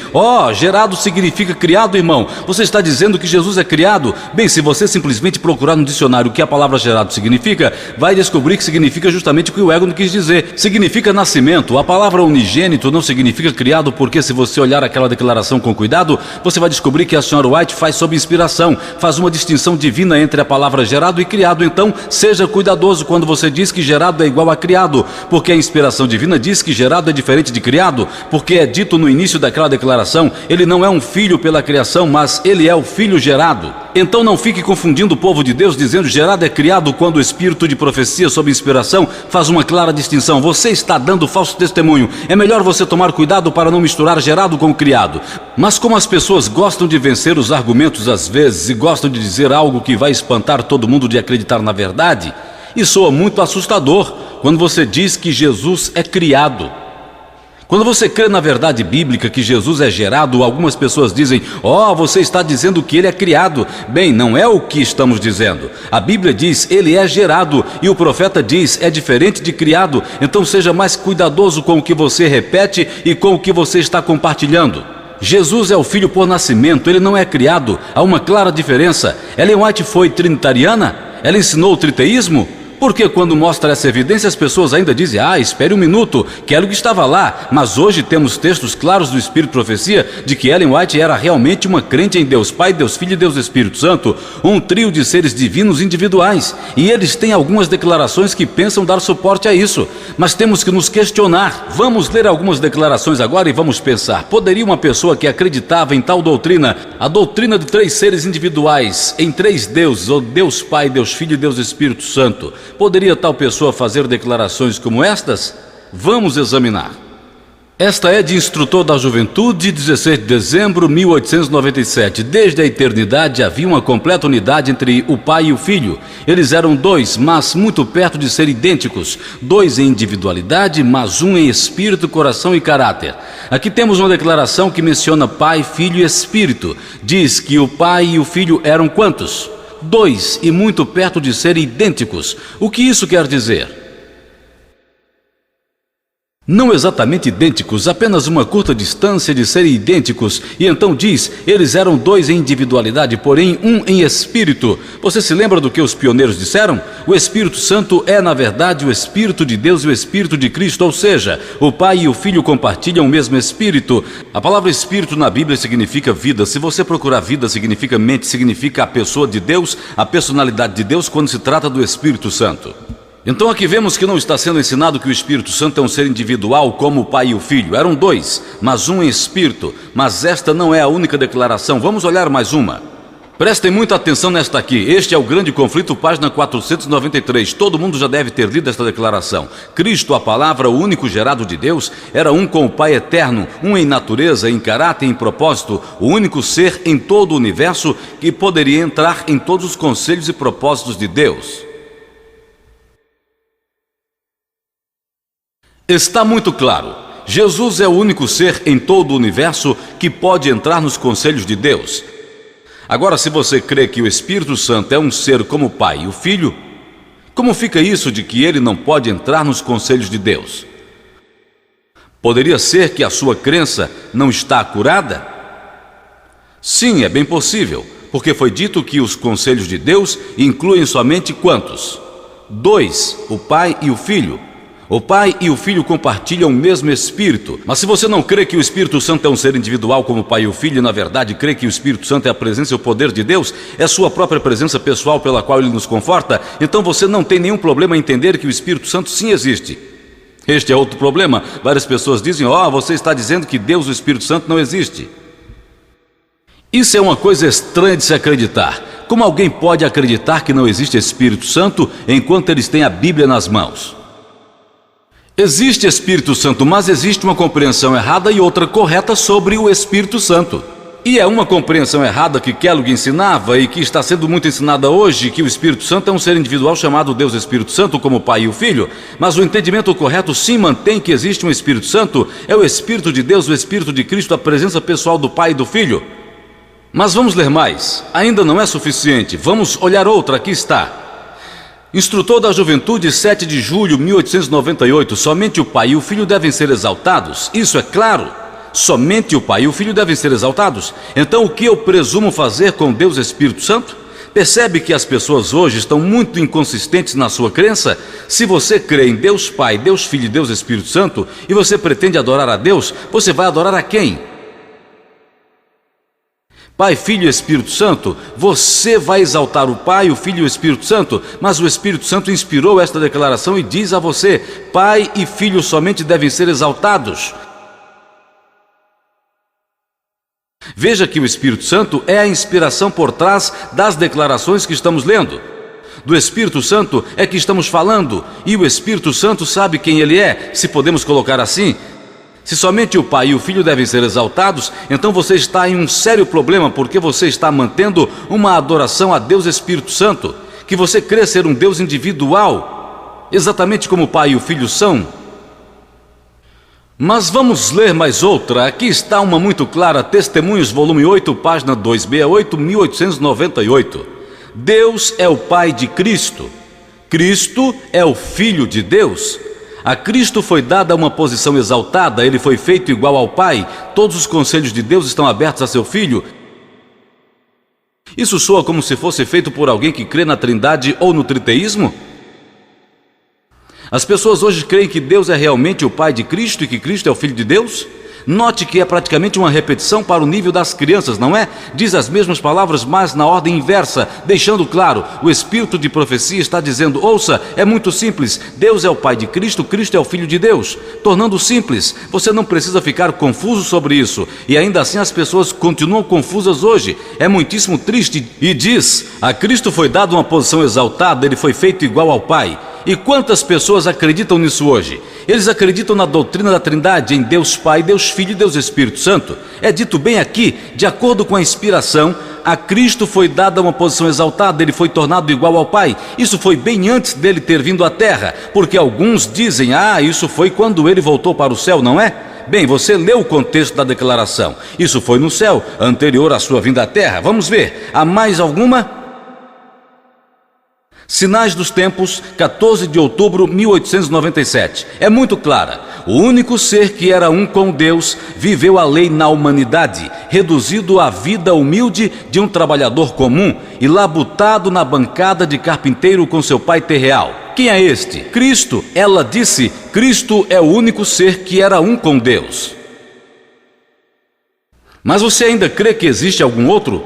gerado significa criado, irmão. Você está dizendo que Jesus é criado? Bem, se você simplesmente procurar no dicionário o que a palavra gerado significa, vai descobrir que significa justamente o que o Égono quis dizer. Significa nascimento. A palavra unigênito não significa criado, porque se você olhar aquela declaração com cuidado, você vai descobrir que a senhora White faz sob inspiração, faz uma distinção divina entre a palavra gerado e criado. Então, seja cuidadoso quando você diz que gerado é igual a criado, porque a inspiração divina diz que gerado é diferente de criado, porque é dito no início daquela declaração, ele não é um filho pela criação, mas ele é o filho gerado. Então não fique confundindo o povo de Deus dizendo gerado é criado, quando o espírito de profecia sob inspiração faz uma clara distinção. Você está dando falso testemunho. É melhor você tomar cuidado para não misturar gerado com criado. Mas como as pessoas gostam de vencer os argumentos às vezes e gostam de dizer algo que vai espantar todo mundo de acreditar na verdade, e soa muito assustador quando você diz que Jesus é criado. Quando você crê na verdade bíblica que Jesus é gerado, algumas pessoas dizem, você está dizendo que ele é criado. Bem, não é o que estamos dizendo. A Bíblia diz, ele é gerado, e o profeta diz, é diferente de criado. Então seja mais cuidadoso com o que você repete e com o que você está compartilhando. Jesus é o filho por nascimento, ele não é criado. Há uma clara diferença. Ellen White foi trinitariana? Ela ensinou o triteísmo? Porque quando mostra essa evidência, as pessoas ainda dizem, espere um minuto, quero que estava lá. Mas hoje temos textos claros do Espírito de Profecia de que Ellen White era realmente uma crente em Deus Pai, Deus Filho e Deus Espírito Santo, um trio de seres divinos individuais. E eles têm algumas declarações que pensam dar suporte a isso. Mas temos que nos questionar. Vamos ler algumas declarações agora e vamos pensar. Poderia uma pessoa que acreditava em tal doutrina, a doutrina de três seres individuais, em três deuses, ou Deus Pai, Deus Filho e Deus Espírito Santo, poderia tal pessoa fazer declarações como estas? Vamos examinar. Esta é de Instrutor da Juventude, 16 de dezembro de 1897. Desde a eternidade havia uma completa unidade entre o Pai e o Filho. Eles eram dois, mas muito perto de ser idênticos. Dois em individualidade, mas um em espírito, coração e caráter. Aqui temos uma declaração que menciona Pai, Filho e Espírito. Diz que o Pai e o Filho eram quantos? Dois, e muito perto de serem idênticos. O que isso quer dizer? Não exatamente idênticos, apenas uma curta distância de serem idênticos. E então diz, eles eram dois em individualidade, porém um em espírito. Você se lembra do que os pioneiros disseram? O Espírito Santo é, na verdade, o Espírito de Deus e o Espírito de Cristo, ou seja, o Pai e o Filho compartilham o mesmo Espírito. A palavra Espírito na Bíblia significa vida. Se você procurar vida, significa mente, significa a pessoa de Deus, a personalidade de Deus quando se trata do Espírito Santo. Então aqui vemos que não está sendo ensinado que o Espírito Santo é um ser individual como o Pai e o Filho. Eram dois, mas um em espírito. Mas esta não é a única declaração. Vamos olhar mais uma. Prestem muita atenção nesta aqui. Este é o grande conflito, página 493. Todo mundo já deve ter lido esta declaração. Cristo, a palavra, o único gerado de Deus, era um com o Pai eterno, um em natureza, em caráter e em propósito, o único ser em todo o universo que poderia entrar em todos os conselhos e propósitos de Deus. Está muito claro, Jesus é o único ser em todo o universo que pode entrar nos conselhos de Deus. Agora, se você crê que o Espírito Santo é um ser como o Pai e o Filho, como fica isso de que ele não pode entrar nos conselhos de Deus? Poderia ser que a sua crença não está curada? Sim, é bem possível, porque foi dito que os conselhos de Deus incluem somente quantos? Dois, o Pai e o Filho. O Pai e o Filho compartilham o mesmo Espírito. Mas se você não crê que o Espírito Santo é um ser individual como o Pai e o Filho, e na verdade crê que o Espírito Santo é a presença e o poder de Deus, é sua própria presença pessoal pela qual ele nos conforta, então você não tem nenhum problema em entender que o Espírito Santo sim existe. Este é outro problema. Várias pessoas dizem, você está dizendo que Deus, o Espírito Santo, não existe. Isso é uma coisa estranha de se acreditar. Como alguém pode acreditar que não existe Espírito Santo enquanto eles têm a Bíblia nas mãos? Existe Espírito Santo, mas existe uma compreensão errada e outra correta sobre o Espírito Santo. E é uma compreensão errada que Kellogg ensinava e que está sendo muito ensinada hoje, que o Espírito Santo é um ser individual chamado Deus Espírito Santo, como o Pai e o Filho. Mas o entendimento correto sim mantém que existe um Espírito Santo, é o Espírito de Deus, o Espírito de Cristo, a presença pessoal do Pai e do Filho. Mas vamos ler mais, ainda não é suficiente, vamos olhar outra, aqui está. Instrutor da Juventude, 7 de julho de 1898, somente o Pai e o Filho devem ser exaltados, isso é claro. Somente o Pai e o Filho devem ser exaltados. Então o que eu presumo fazer com Deus Espírito Santo? Percebe que as pessoas hoje estão muito inconsistentes na sua crença? Se você crê em Deus Pai, Deus Filho e Deus Espírito Santo, e você pretende adorar a Deus, você vai adorar a quem? Pai, Filho e Espírito Santo? Você vai exaltar o Pai, o Filho e o Espírito Santo, mas o Espírito Santo inspirou esta declaração e diz a você: Pai e Filho somente devem ser exaltados. Veja que o Espírito Santo é a inspiração por trás das declarações que estamos lendo. Do Espírito Santo é que estamos falando, e o Espírito Santo sabe quem ele é, se podemos colocar assim. Se somente o Pai e o Filho devem ser exaltados, então você está em um sério problema, porque você está mantendo uma adoração a Deus Espírito Santo, que você crê ser um Deus individual, exatamente como o Pai e o Filho são. Mas vamos ler mais outra, aqui está uma muito clara, Testemunhos, volume 8, página 268, 1898. Deus é o Pai de Cristo, Cristo é o Filho de Deus. A Cristo foi dada uma posição exaltada, ele foi feito igual ao Pai, todos os conselhos de Deus estão abertos a seu Filho. Isso soa como se fosse feito por alguém que crê na Trindade ou no triteísmo? As pessoas hoje creem que Deus é realmente o Pai de Cristo e que Cristo é o Filho de Deus? Note que é praticamente uma repetição para o nível das crianças, não é? Diz as mesmas palavras, mas na ordem inversa, deixando claro, o espírito de profecia está dizendo: ouça, é muito simples, Deus é o Pai de Cristo, Cristo é o Filho de Deus. Tornando simples, você não precisa ficar confuso sobre isso. E ainda assim as pessoas continuam confusas hoje. É muitíssimo triste. E diz: a Cristo foi dada uma posição exaltada, ele foi feito igual ao Pai. E quantas pessoas acreditam nisso hoje? Eles acreditam na doutrina da Trindade, em Deus Pai, Deus Filho e Deus Espírito Santo. É dito bem aqui, de acordo com a inspiração, a Cristo foi dada uma posição exaltada, ele foi tornado igual ao Pai. Isso foi bem antes dele ter vindo à Terra, porque alguns dizem: isso foi quando ele voltou para o céu, não é? Bem, você leu o contexto da declaração. Isso foi no céu, anterior à sua vinda à Terra. Vamos ver, há mais alguma? Sinais dos Tempos, 14 de outubro de 1897. É muito clara. O único ser que era um com Deus viveu a lei na humanidade, reduzido à vida humilde de um trabalhador comum e labutado na bancada de carpinteiro com seu pai terreal. Quem é este? Cristo. Ela disse: Cristo é o único ser que era um com Deus. Mas você ainda crê que existe algum outro?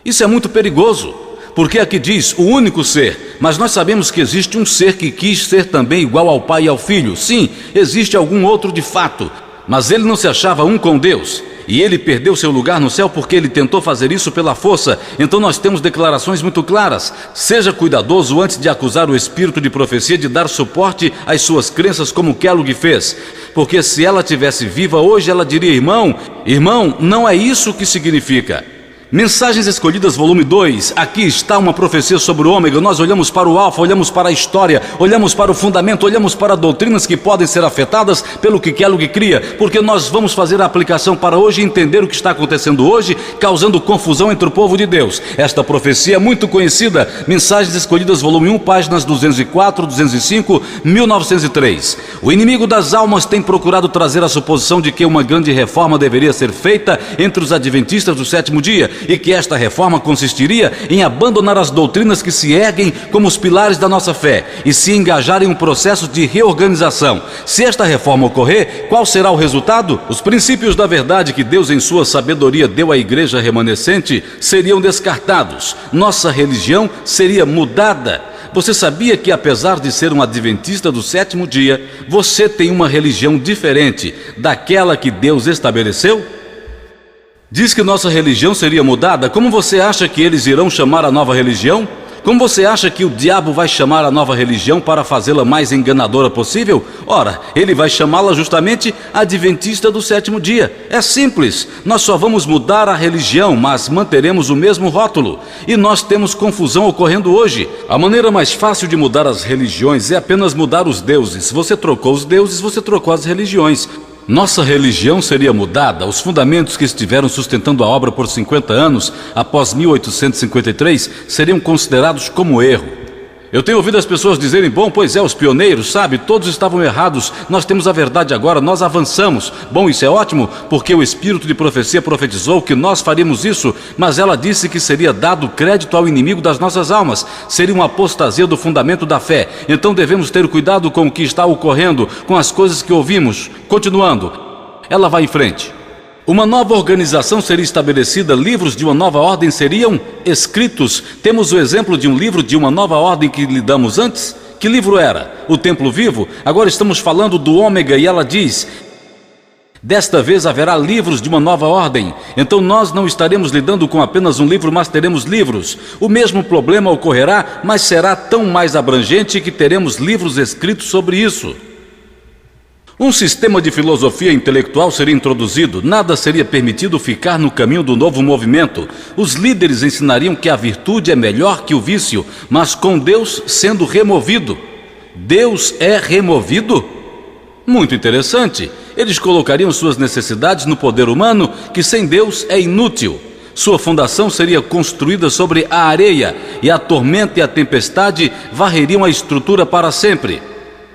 Isso é muito perigoso. Porque aqui diz o único ser, mas nós sabemos que existe um ser que quis ser também igual ao Pai e ao Filho. Sim, existe algum outro de fato, mas ele não se achava um com Deus. E ele perdeu seu lugar no céu porque ele tentou fazer isso pela força. Então nós temos declarações muito claras. Seja cuidadoso antes de acusar o espírito de profecia de dar suporte às suas crenças, como Kellogg fez. Porque se ela tivesse viva hoje, ela diria: irmão, não é isso que significa. Mensagens Escolhidas, volume 2. Aqui está uma profecia sobre o ômega. Nós olhamos para o alfa, olhamos para a história, olhamos para o fundamento, olhamos para doutrinas que podem ser afetadas pelo que Kellogg cria, porque nós vamos fazer a aplicação para hoje e entender o que está acontecendo hoje, causando confusão entre o povo de Deus. Esta profecia é muito conhecida. Mensagens Escolhidas, volume 1, páginas 204, 205, 1903. O inimigo das almas tem procurado trazer a suposição de que uma grande reforma deveria ser feita entre os adventistas do sétimo dia, e que esta reforma consistiria em abandonar as doutrinas que se erguem como os pilares da nossa fé e se engajar em um processo de reorganização. Se esta reforma ocorrer, qual será o resultado? Os princípios da verdade que Deus em sua sabedoria deu à igreja remanescente seriam descartados. Nossa religião seria mudada. Você sabia que, apesar de ser um adventista do sétimo dia, você tem uma religião diferente daquela que Deus estabeleceu? Diz que nossa religião seria mudada. Como você acha que eles irão chamar a nova religião? Como você acha que o diabo vai chamar a nova religião para fazê-la mais enganadora possível? Ora, ele vai chamá-la justamente Adventista do sétimo dia. É simples, nós só vamos mudar a religião, mas manteremos o mesmo rótulo. E nós temos confusão ocorrendo hoje. A maneira mais fácil de mudar as religiões é apenas mudar os deuses. Você trocou os deuses, você trocou as religiões. Nossa religião seria mudada, os fundamentos que estiveram sustentando a obra por 50 anos, após 1853, seriam considerados como erro. Eu tenho ouvido as pessoas dizerem, bom, pois é, os pioneiros, sabe, todos estavam errados, nós temos a verdade agora, nós avançamos. Bom, isso é ótimo, porque o espírito de profecia profetizou que nós faríamos isso, mas ela disse que seria dado crédito ao inimigo das nossas almas, seria uma apostasia do fundamento da fé. Então devemos ter cuidado com o que está ocorrendo, com as coisas que ouvimos. Continuando, ela vai em frente. Uma nova organização seria estabelecida, livros de uma nova ordem seriam escritos. Temos o exemplo de um livro de uma nova ordem que lidamos antes. Que livro era? O Templo Vivo? Agora estamos falando do Ômega e ela diz: desta vez haverá livros de uma nova ordem. Então nós não estaremos lidando com apenas um livro, mas teremos livros. O mesmo problema ocorrerá, mas será tão mais abrangente que teremos livros escritos sobre isso. Um sistema de filosofia intelectual seria introduzido, nada seria permitido ficar no caminho do novo movimento. Os líderes ensinariam que a virtude é melhor que o vício, mas com Deus sendo removido. Deus é removido? Muito interessante. Eles colocariam suas necessidades no poder humano, que sem Deus é inútil. Sua fundação seria construída sobre a areia, e a tormenta e a tempestade varreriam a estrutura para sempre.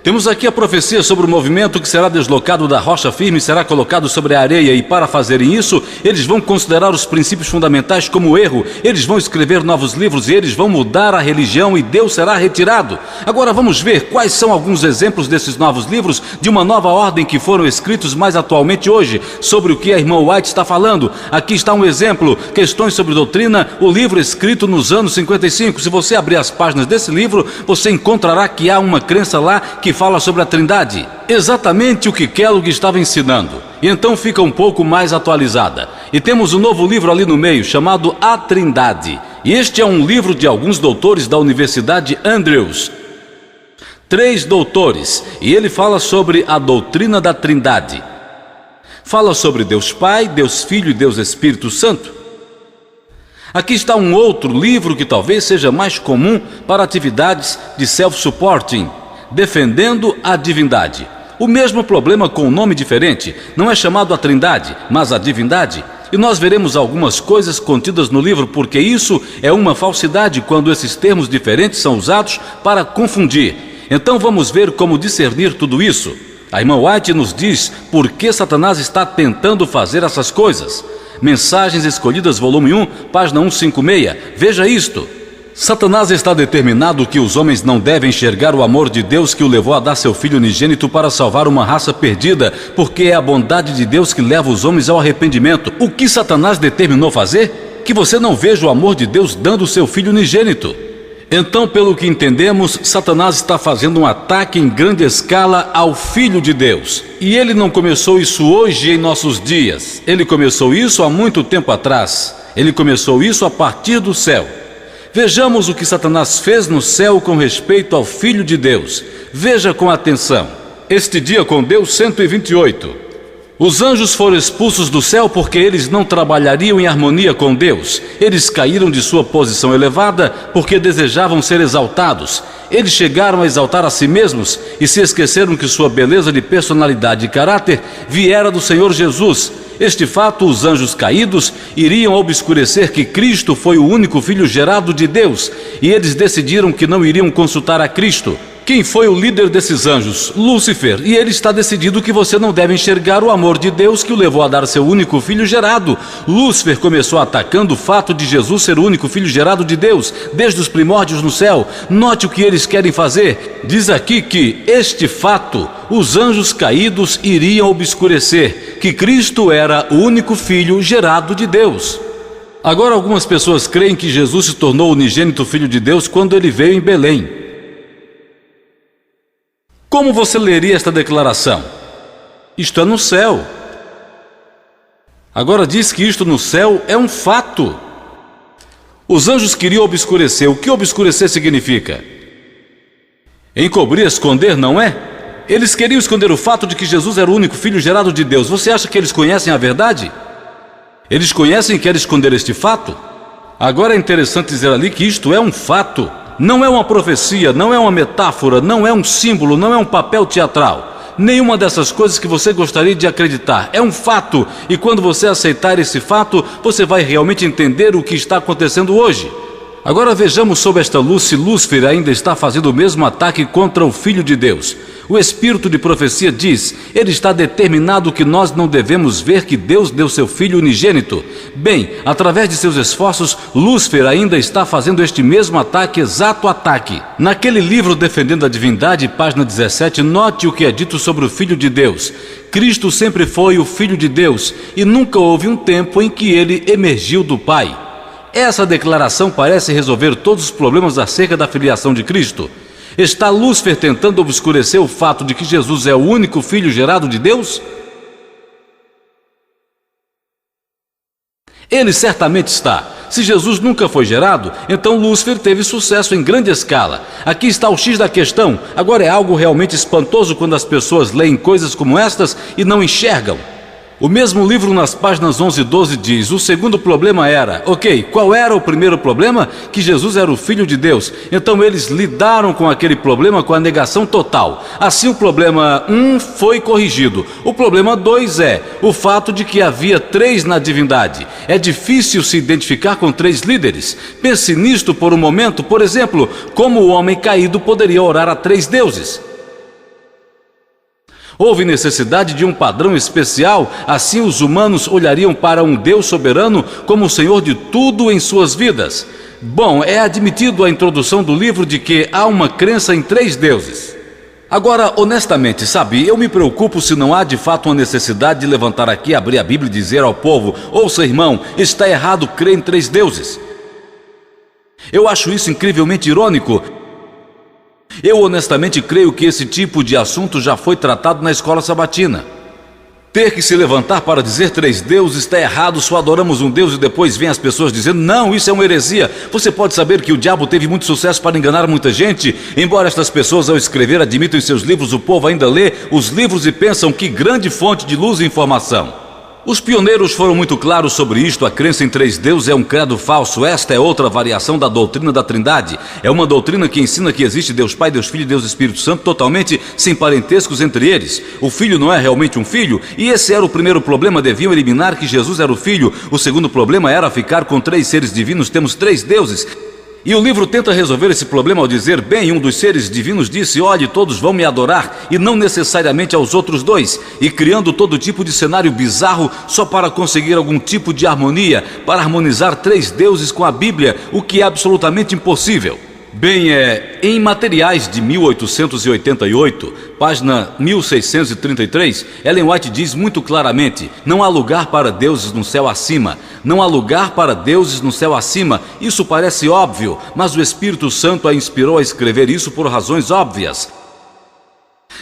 Temos aqui a profecia sobre o movimento que será deslocado da rocha firme e será colocado sobre a areia, e para fazerem isso, eles vão considerar os princípios fundamentais como erro, eles vão escrever novos livros e eles vão mudar a religião e Deus será retirado. Agora vamos ver quais são alguns exemplos desses novos livros de uma nova ordem que foram escritos mais atualmente hoje, sobre o que a irmã White está falando. Aqui está um exemplo, Questões sobre Doutrina, o livro escrito nos anos 55. Se você abrir as páginas desse livro, você encontrará que há uma crença lá que fala sobre a Trindade, exatamente o que Kellogg estava ensinando, e então fica um pouco mais atualizada. E temos um novo livro ali no meio, chamado A Trindade, e este é um livro de alguns doutores da Universidade Andrews, 3 doutores, e ele fala sobre a doutrina da Trindade. Fala sobre Deus Pai, Deus Filho e Deus Espírito Santo. Aqui está um outro livro que talvez seja mais comum para atividades de self-supporting, Defendendo a Divindade. O mesmo problema com um nome diferente, não é chamado a Trindade, mas a Divindade. E nós veremos algumas coisas contidas no livro, porque isso é uma falsidade quando esses termos diferentes são usados para confundir. Então vamos ver como discernir tudo isso. A irmã White nos diz por que Satanás está tentando fazer essas coisas. Mensagens Escolhidas, volume 1, página 156. Veja isto. Satanás está determinado que os homens não devem enxergar o amor de Deus que o levou a dar seu Filho unigênito para salvar uma raça perdida, porque é a bondade de Deus que leva os homens ao arrependimento. O que Satanás determinou fazer? Que você não veja o amor de Deus dando o seu Filho unigênito. Então, pelo que entendemos, Satanás está fazendo um ataque em grande escala ao Filho de Deus. E ele não começou isso hoje em nossos dias. Ele começou isso há muito tempo atrás. Ele começou isso a partir do céu. Vejamos o que Satanás fez no céu com respeito ao Filho de Deus. Veja com atenção. Este dia com Deus 128. Os anjos foram expulsos do céu porque eles não trabalhariam em harmonia com Deus. Eles caíram de sua posição elevada porque desejavam ser exaltados. Eles chegaram a exaltar a si mesmos e se esqueceram que sua beleza de personalidade e caráter viera do Senhor Jesus. Este fato, os anjos caídos iriam obscurecer que Cristo foi o único Filho gerado de Deus, e eles decidiram que não iriam consultar a Cristo. Quem foi o líder desses anjos? Lúcifer. E ele está decidido que você não deve enxergar o amor de Deus que o levou a dar seu único filho gerado. Lúcifer começou atacando o fato de Jesus ser o único filho gerado de Deus, desde os primórdios no céu. Note o que eles querem fazer. Diz aqui que este fato, os anjos caídos iriam obscurecer, que Cristo era o único filho gerado de Deus. Agora algumas pessoas creem que Jesus se tornou o unigênito Filho de Deus quando ele veio em Belém. Como você leria esta declaração? Isto é no céu. Agora diz que isto no céu é um fato. Os anjos queriam obscurecer. O que obscurecer significa? Encobrir, esconder, não é? Eles queriam esconder o fato de que Jesus era o único filho gerado de Deus. Você acha que eles conhecem a verdade? Eles conhecem e querem esconder este fato? Agora é interessante dizer ali que isto é um fato. Não é uma profecia, não é uma metáfora, não é um símbolo, não é um papel teatral. Nenhuma dessas coisas que você gostaria de acreditar. É um fato. E quando você aceitar esse fato, você vai realmente entender o que está acontecendo hoje. Agora vejamos sob esta luz se Lúcifer ainda está fazendo o mesmo ataque contra o Filho de Deus. O Espírito de profecia diz, ele está determinado que nós não devemos ver que Deus deu seu Filho unigênito. Bem, através de seus esforços, Lúcifer ainda está fazendo este mesmo ataque, exato ataque. Naquele livro Defendendo a Divindade, página 17, note o que é dito sobre o Filho de Deus. Cristo sempre foi o Filho de Deus e nunca houve um tempo em que ele emergiu do Pai. Essa declaração parece resolver todos os problemas acerca da filiação de Cristo. Está Lúcifer tentando obscurecer o fato de que Jesus é o único filho gerado de Deus? Ele certamente está. Se Jesus nunca foi gerado, então Lúcifer teve sucesso em grande escala. Aqui está o X da questão. Agora é algo realmente espantoso quando as pessoas leem coisas como estas e não enxergam. O mesmo livro nas páginas 11 e 12 diz, o segundo problema era, qual era o primeiro problema? Que Jesus era o Filho de Deus. Então eles lidaram com aquele problema com a negação total. Assim o problema 1 foi corrigido. O problema 2 é o fato de que havia 3 na divindade. É difícil se identificar com 3 líderes. Pense nisto por um momento, por exemplo, como o homem caído poderia orar a 3 deuses? Houve necessidade de um padrão especial, assim os humanos olhariam para um Deus soberano como o Senhor de tudo em suas vidas. Bom, é admitido a introdução do livro de que há uma crença em 3 deuses. Agora, honestamente, sabe, eu me preocupo se não há de fato uma necessidade de levantar aqui, abrir a Bíblia e dizer ao povo, ouça irmão, está errado crer em 3 deuses. Eu acho isso incrivelmente irônico. Eu honestamente creio que esse tipo de assunto já foi tratado na escola sabatina. Ter que se levantar para dizer 3 deuses está errado, só adoramos um Deus e depois vem as pessoas dizendo, não, isso é uma heresia. Você pode saber que o diabo teve muito sucesso para enganar muita gente? Embora estas pessoas ao escrever admitam em seus livros, o povo ainda lê os livros e pensam que grande fonte de luz e informação. Os pioneiros foram muito claros sobre isto. A crença em 3 deuses é um credo falso. Esta é outra variação da doutrina da Trindade. É uma doutrina que ensina que existe Deus Pai, Deus Filho e Deus Espírito Santo totalmente sem parentescos entre eles. O Filho não é realmente um filho e esse era o primeiro problema. Deviam eliminar que Jesus era o Filho. O segundo problema era ficar com 3 seres divinos. Temos 3 deuses. E o livro tenta resolver esse problema ao dizer, bem, um dos seres divinos disse, olhe, todos vão me adorar, e não necessariamente aos outros 2, e criando todo tipo de cenário bizarro só para conseguir algum tipo de harmonia, para harmonizar 3 deuses com a Bíblia, o que é absolutamente impossível. Bem, em Materiais de 1888, página 1633, Ellen White diz muito claramente, não há lugar para deuses no céu acima, não há lugar para deuses no céu acima. Isso parece óbvio, mas o Espírito Santo a inspirou a escrever isso por razões óbvias.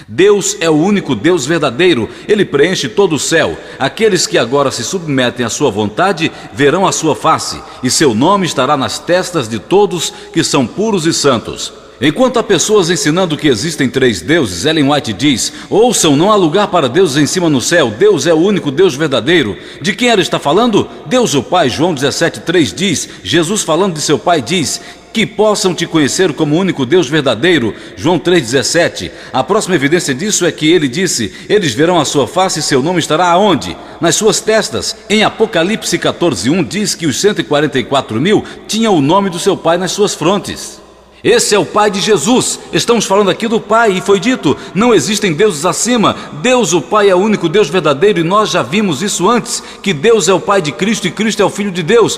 Deus é o único Deus verdadeiro, ele preenche todo o céu. Aqueles que agora se submetem à sua vontade verão a sua face, e seu nome estará nas testas de todos que são puros e santos. Enquanto há pessoas ensinando que existem 3 deuses, Ellen White diz, ouçam, não há lugar para deuses em cima no céu, Deus é o único Deus verdadeiro. De quem ela está falando? Deus o Pai. João 17,3 diz, Jesus falando de seu Pai diz, que possam te conhecer como o único Deus verdadeiro. João 3,17. A próxima evidência disso é que ele disse, eles verão a sua face e seu nome estará aonde? Nas suas testas. Em Apocalipse 14,1 diz que os 144 mil tinham o nome do seu Pai nas suas frontes. Esse é o Pai de Jesus. Estamos falando aqui do Pai e foi dito, não existem deuses acima. Deus o Pai é o único Deus verdadeiro e nós já vimos isso antes, que Deus é o Pai de Cristo e Cristo é o Filho de Deus.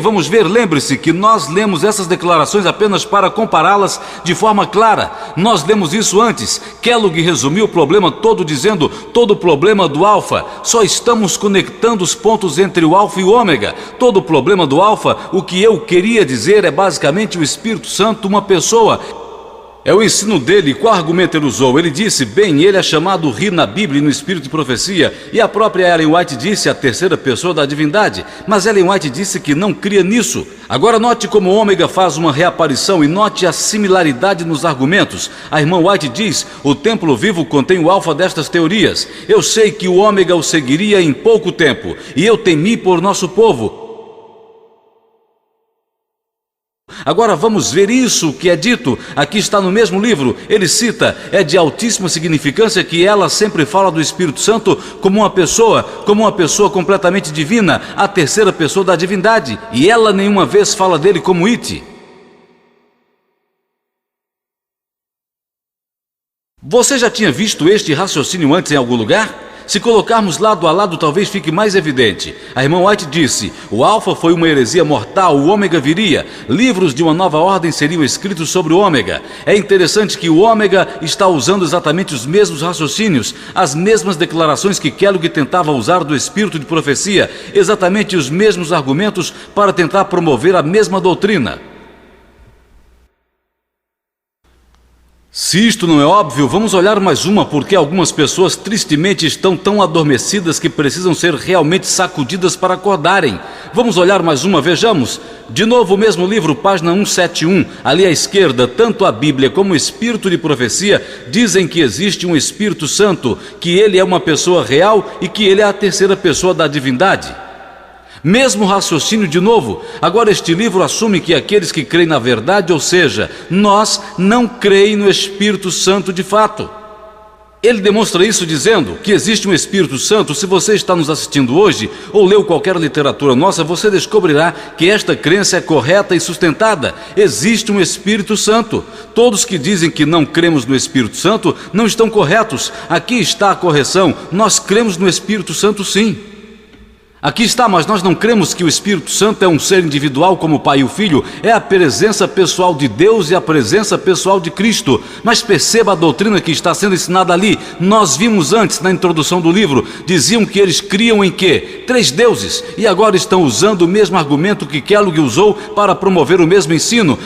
Vamos ver, lembre-se que nós lemos essas declarações apenas para compará-las de forma clara. Nós lemos isso antes. Kellogg resumiu o problema todo dizendo, todo o problema do alfa, só estamos conectando os pontos entre o alfa e o ômega. Todo o problema do alfa, o que eu queria dizer é basicamente o Espírito Santo, uma pessoa. É o ensino dele. Qual argumento ele usou? Ele disse, bem, ele é chamado Ri na Bíblia e no Espírito de Profecia, e a própria Ellen White disse a terceira pessoa da divindade, mas Ellen White disse que não cria nisso. Agora note como o ômega faz uma reaparição e note a similaridade nos argumentos. A irmã White diz, o templo vivo contém o alfa destas teorias. Eu sei que o ômega o seguiria em pouco tempo, e eu temi por nosso povo. Agora vamos ver isso que é dito, aqui está no mesmo livro, ele cita, é de altíssima significância que ela sempre fala do Espírito Santo como uma pessoa completamente divina, a terceira pessoa da divindade, e ela nenhuma vez fala dele como It. Você já tinha visto este raciocínio antes em algum lugar? Se colocarmos lado a lado, talvez fique mais evidente. A irmã White disse, o alfa foi uma heresia mortal, o ômega viria. Livros de uma nova ordem seriam escritos sobre o ômega. É interessante que o ômega está usando exatamente os mesmos raciocínios, as mesmas declarações que Kellogg tentava usar do espírito de profecia, exatamente os mesmos argumentos para tentar promover a mesma doutrina. Se isto não é óbvio, vamos olhar mais uma, porque algumas pessoas tristemente estão tão adormecidas que precisam ser realmente sacudidas para acordarem. Vamos olhar mais uma, vejamos. De novo o mesmo livro, página 171, ali à esquerda, tanto a Bíblia como o Espírito de Profecia dizem que existe um Espírito Santo, que ele é uma pessoa real e que ele é a terceira pessoa da divindade. Mesmo raciocínio de novo. Agora este livro assume que aqueles que creem na verdade, ou seja, nós, não creem no Espírito Santo de fato. Ele demonstra isso dizendo que existe um Espírito Santo. Se você está nos assistindo hoje ou leu qualquer literatura nossa, você descobrirá que esta crença é correta e sustentada. Existe um Espírito Santo. Todos que dizem que não cremos no Espírito Santo não estão corretos. Aqui está a correção. Nós cremos no Espírito Santo, sim. Aqui está, mas nós não cremos que o Espírito Santo é um ser individual como o Pai e o Filho, é a presença pessoal de Deus e a presença pessoal de Cristo. Mas perceba a doutrina que está sendo ensinada ali. Nós vimos antes, na introdução do livro, diziam que eles criam em quê? 3 deuses, e agora estão usando o mesmo argumento que Kellogg usou para promover o mesmo ensino.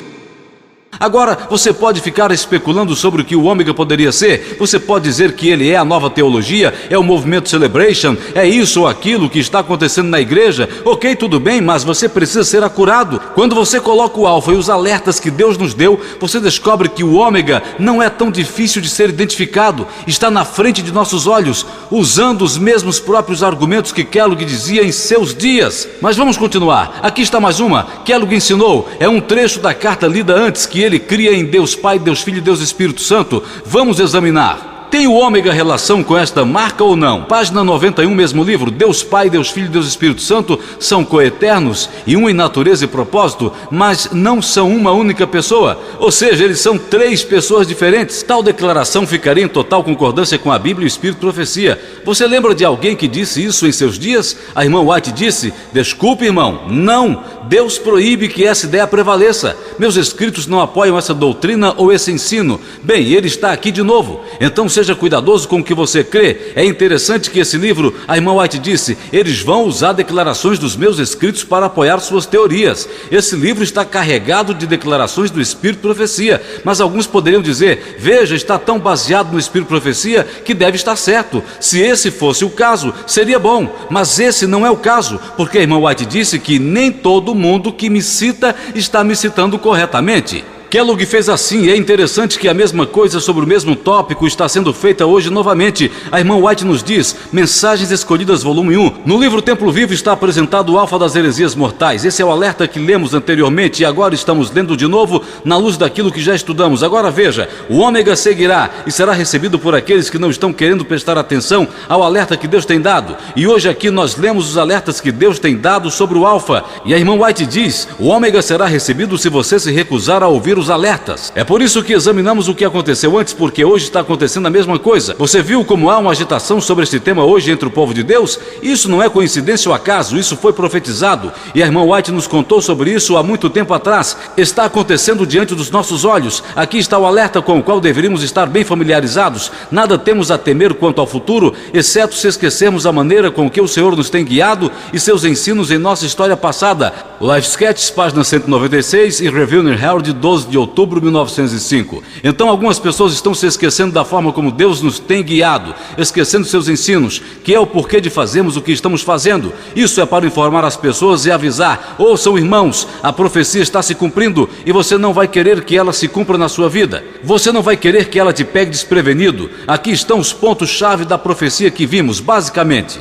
Agora, você pode ficar especulando sobre o que o ômega poderia ser. Você pode dizer que ele é a nova teologia, é o movimento Celebration, é isso ou aquilo que está acontecendo na igreja. Ok, tudo bem, mas você precisa ser acurado. Quando você coloca o alfa e os alertas que Deus nos deu, você descobre que o ômega não é tão difícil de ser identificado. Está na frente de nossos olhos, usando os mesmos próprios argumentos que Kellogg dizia em seus dias. Mas vamos continuar. Aqui está mais uma. Kellogg ensinou, é um trecho da carta lida antes, que ele cria em Deus Pai, Deus Filho e Deus Espírito Santo. Vamos examinar. Tem o ômega relação com esta marca ou não? Página 91, mesmo livro. Deus Pai, Deus Filho e Deus Espírito Santo são coeternos e um em natureza e propósito, mas não são uma única pessoa. Ou seja, eles são 3 pessoas diferentes. Tal declaração ficaria em total concordância com a Bíblia e o Espírito de Profecia. Você lembra de alguém que disse isso em seus dias? A irmã White disse, desculpe irmão, não, Deus proíbe que essa ideia prevaleça. Meus escritos não apoiam essa doutrina ou esse ensino. Bem, ele está aqui de novo. Então seja cuidadoso com o que você crê. É interessante que esse livro, a irmã White disse, eles vão usar declarações dos meus escritos para apoiar suas teorias. Esse livro está carregado de declarações do Espírito de Profecia, mas alguns poderiam dizer, veja, está tão baseado no Espírito de Profecia que deve estar certo. Se esse fosse o caso, seria bom, mas esse não é o caso, porque a irmã White disse que nem todo mundo que me cita está me citando corretamente. Kellogg fez assim, e é interessante que a mesma coisa sobre o mesmo tópico está sendo feita hoje novamente. A irmã White nos diz, Mensagens Escolhidas, volume 1. No livro Templo Vivo está apresentado o alfa das heresias mortais. Esse é o alerta que lemos anteriormente e agora estamos lendo de novo na luz daquilo que já estudamos. Agora veja, o ômega seguirá e será recebido por aqueles que não estão querendo prestar atenção ao alerta que Deus tem dado. E hoje aqui nós lemos os alertas que Deus tem dado sobre o alfa. E a irmã White diz, o ômega será recebido se você se recusar a ouvir os alertas. É por isso que examinamos o que aconteceu antes, porque hoje está acontecendo a mesma coisa. Você viu como há uma agitação sobre este tema hoje entre o povo de Deus? Isso não é coincidência ou acaso, isso foi profetizado. E a irmã White nos contou sobre isso há muito tempo atrás. Está acontecendo diante dos nossos olhos. Aqui está o alerta com o qual deveríamos estar bem familiarizados. Nada temos a temer quanto ao futuro, exceto se esquecermos a maneira com que o Senhor nos tem guiado e seus ensinos em nossa história passada. Life Sketches, página 196 e Review and Herald 12 de outubro de 1905. Então algumas pessoas estão se esquecendo da forma como Deus nos tem guiado, esquecendo seus ensinos, que é o porquê de fazermos o que estamos fazendo. Isso é para informar as pessoas e avisar: ouçam, irmãos, a profecia está se cumprindo e você não vai querer que ela se cumpra na sua vida. Você não vai querer que ela te pegue desprevenido. Aqui estão os pontos-chave da profecia que vimos, basicamente.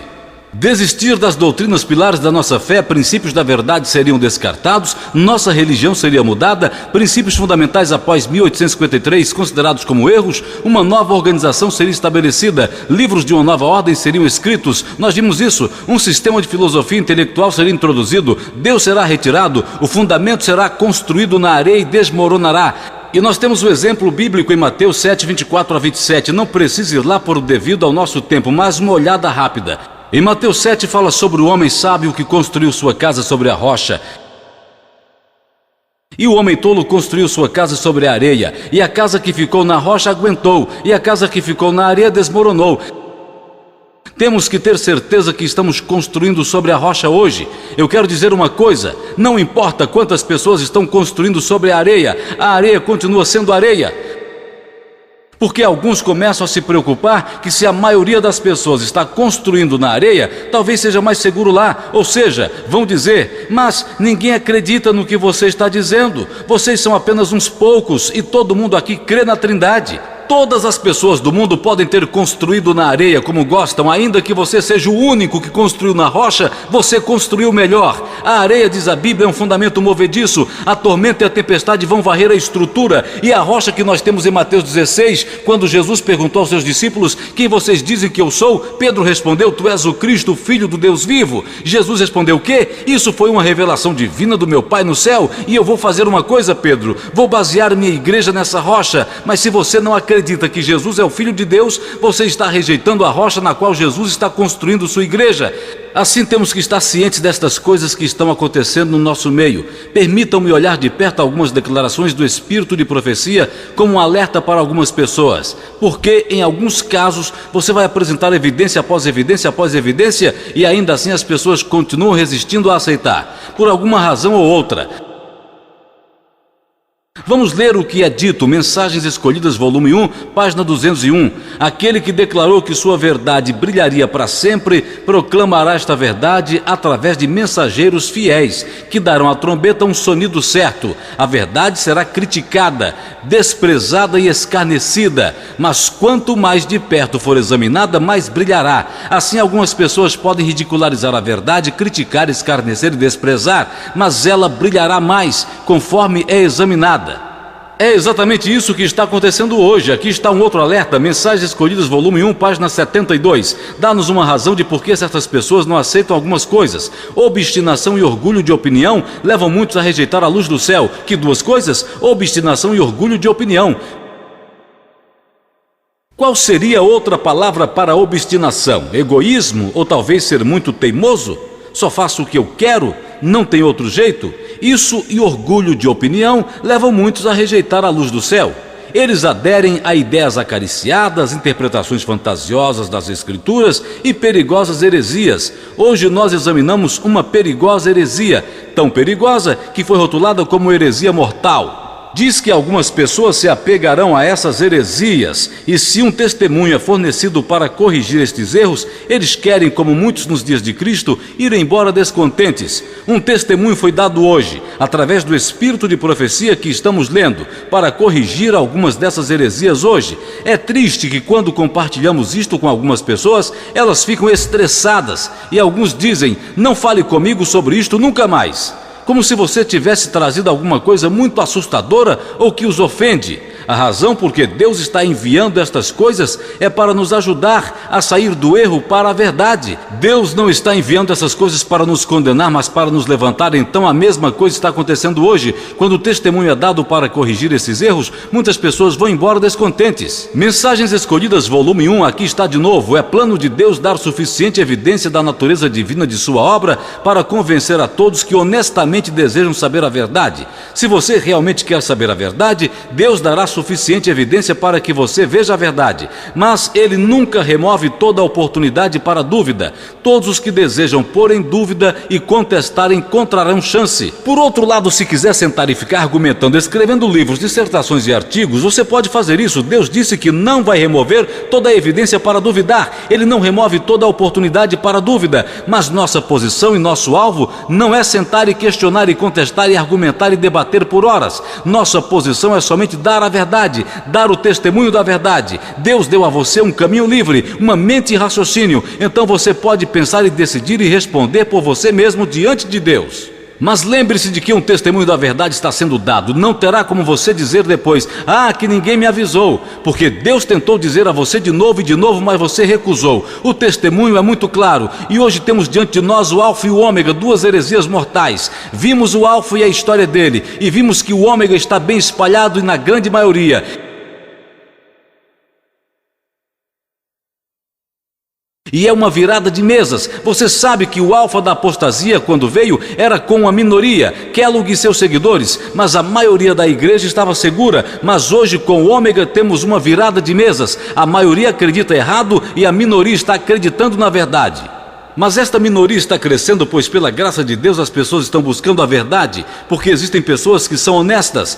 Desistir das doutrinas pilares da nossa fé, princípios da verdade seriam descartados, nossa religião seria mudada, princípios fundamentais após 1853 considerados como erros, uma nova organização seria estabelecida, livros de uma nova ordem seriam escritos, nós vimos isso, um sistema de filosofia intelectual seria introduzido, Deus será retirado, o fundamento será construído na areia e desmoronará. E nós temos o exemplo bíblico em Mateus 7, 24 a 27, não precisa ir lá por devido ao nosso tempo, mas uma olhada rápida. Em Mateus 7 fala sobre o homem sábio que construiu sua casa sobre a rocha. E o homem tolo construiu sua casa sobre a areia. E a casa que ficou na rocha aguentou. E a casa que ficou na areia desmoronou. Temos que ter certeza que estamos construindo sobre a rocha hoje. Eu quero dizer uma coisa: não importa quantas pessoas estão construindo sobre a areia continua sendo areia. Porque alguns começam a se preocupar que se a maioria das pessoas está construindo na areia, talvez seja mais seguro lá. Ou seja, vão dizer: mas ninguém acredita no que você está dizendo. Vocês são apenas uns poucos e todo mundo aqui crê na Trindade. Todas as pessoas do mundo podem ter construído na areia como gostam, ainda que você seja o único que construiu na rocha, você construiu melhor. A areia, diz a Bíblia, é um fundamento movediço, a tormenta e a tempestade vão varrer a estrutura, e a rocha que nós temos em Mateus 16, quando Jesus perguntou aos seus discípulos: quem vocês dizem que eu sou? Pedro respondeu: tu és o Cristo, o Filho do Deus vivo. Jesus respondeu: o quê? Isso foi uma revelação divina do meu Pai no céu, e eu vou fazer uma coisa, Pedro, vou basear minha igreja nessa rocha. Mas se você não acredita que Jesus é o Filho de Deus, você está rejeitando a rocha na qual Jesus está construindo sua igreja. Assim temos que estar cientes destas coisas que estão acontecendo no nosso meio. Permitam-me olhar de perto algumas declarações do Espírito de profecia como um alerta para algumas pessoas, porque em alguns casos você vai apresentar evidência após evidência após evidência e ainda assim as pessoas continuam resistindo a aceitar, por alguma razão ou outra. Vamos ler o que é dito, Mensagens Escolhidas, volume 1, página 201. Aquele que declarou que sua verdade brilharia para sempre, proclamará esta verdade através de mensageiros fiéis, que darão à trombeta um sonido certo. A verdade será criticada, desprezada e escarnecida, mas quanto mais de perto for examinada, mais brilhará. Assim, algumas pessoas podem ridicularizar a verdade, criticar, escarnecer e desprezar, mas ela brilhará mais, conforme é examinada. É exatamente isso que está acontecendo hoje. Aqui está um outro alerta, Mensagens Escolhidas, volume 1, página 72. Dá-nos uma razão de por que certas pessoas não aceitam algumas coisas. Obstinação e orgulho de opinião levam muitos a rejeitar a luz do céu. Que duas coisas? Obstinação e orgulho de opinião. Qual seria outra palavra para obstinação? Egoísmo? Ou talvez ser muito teimoso? Só faço o que eu quero? Não tem outro jeito? Isso e orgulho de opinião levam muitos a rejeitar a luz do céu. Eles aderem a ideias acariciadas, interpretações fantasiosas das Escrituras e perigosas heresias. Hoje nós examinamos uma perigosa heresia, tão perigosa que foi rotulada como heresia mortal. Diz que algumas pessoas se apegarão a essas heresias e se um testemunho é fornecido para corrigir estes erros, eles querem, como muitos nos dias de Cristo, ir embora descontentes. Um testemunho foi dado hoje, através do Espírito de profecia que estamos lendo, para corrigir algumas dessas heresias hoje. É triste que quando compartilhamos isto com algumas pessoas, elas ficam estressadas e alguns dizem: não fale comigo sobre isto nunca mais. Como se você tivesse trazido alguma coisa muito assustadora ou que os ofende. A razão por que Deus está enviando estas coisas é para nos ajudar a sair do erro para a verdade. Deus não está enviando essas coisas para nos condenar, mas para nos levantar. Então a mesma coisa está acontecendo hoje. Quando o testemunho é dado para corrigir esses erros, muitas pessoas vão embora descontentes. Mensagens Escolhidas, volume 1, aqui está de novo. É plano de Deus dar suficiente evidência da natureza divina de sua obra para convencer a todos que honestamente desejam saber a verdade. Se você realmente quer saber a verdade, Deus dará suficiente suficiente evidência para que você veja a verdade, mas ele nunca remove toda a oportunidade para a dúvida. Todos os que desejam pôr em dúvida e contestar encontrarão chance. Por outro lado, se quiser sentar e ficar argumentando, escrevendo livros, dissertações e artigos, você pode fazer isso. Deus disse que não vai remover toda a evidência para duvidar. Ele não remove toda a oportunidade para a dúvida, mas nossa posição e nosso alvo não é sentar e questionar e contestar e argumentar e debater por horas. Nossa posição é somente dar a verdade, dar o testemunho da verdade. Deus deu a você um caminho livre, uma mente e raciocínio, então você pode pensar e decidir e responder por você mesmo diante de Deus. Mas lembre-se de que um testemunho da verdade está sendo dado. Não terá como você dizer depois: que ninguém me avisou, porque Deus tentou dizer a você de novo, mas você recusou. O testemunho é muito claro, e hoje temos diante de nós o Alfa e o Ômega, duas heresias mortais. Vimos o Alfa e a história dele, e vimos que o Ômega está bem espalhado e na grande maioria. E é uma virada de mesas. Você sabe que o alfa da apostasia, quando veio, era com a minoria, Kellogg e seus seguidores, mas a maioria da igreja estava segura. Mas hoje, com o ômega, temos uma virada de mesas. A maioria acredita errado e a minoria está acreditando na verdade. Mas esta minoria está crescendo, pois pela graça de Deus as pessoas estão buscando a verdade, porque existem pessoas que são honestas.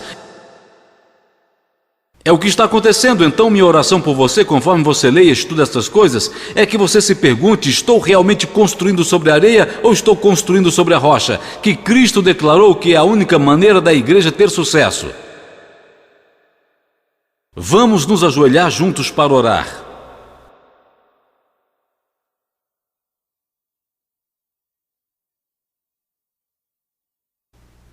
É o que está acontecendo. Então minha oração por você, conforme você lê e estuda estas coisas, é que você se pergunte: estou realmente construindo sobre a areia ou estou construindo sobre a rocha? Que Cristo declarou que é a única maneira da igreja ter sucesso. Vamos nos ajoelhar juntos para orar.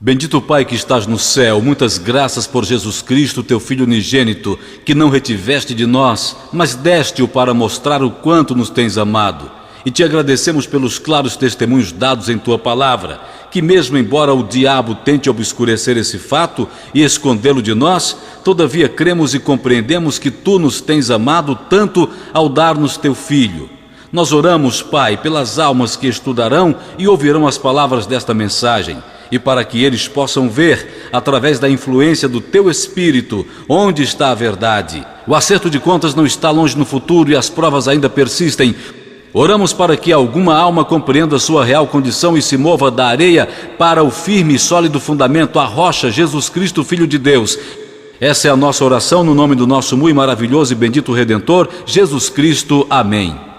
Bendito Pai que estás no céu, muitas graças por Jesus Cristo, teu Filho unigênito, que não retiveste de nós, mas deste-o para mostrar o quanto nos tens amado. E te agradecemos pelos claros testemunhos dados em tua palavra, que mesmo embora o diabo tente obscurecer esse fato e escondê-lo de nós, todavia cremos e compreendemos que tu nos tens amado tanto ao dar-nos teu Filho. Nós oramos, Pai, pelas almas que estudarão e ouvirão as palavras desta mensagem, e para que eles possam ver, através da influência do Teu Espírito, onde está a verdade. O acerto de contas não está longe no futuro e as provas ainda persistem. Oramos para que alguma alma compreenda sua real condição e se mova da areia para o firme e sólido fundamento, a rocha, Jesus Cristo, Filho de Deus. Essa é a nossa oração no nome do nosso muito maravilhoso e bendito Redentor, Jesus Cristo. Amém.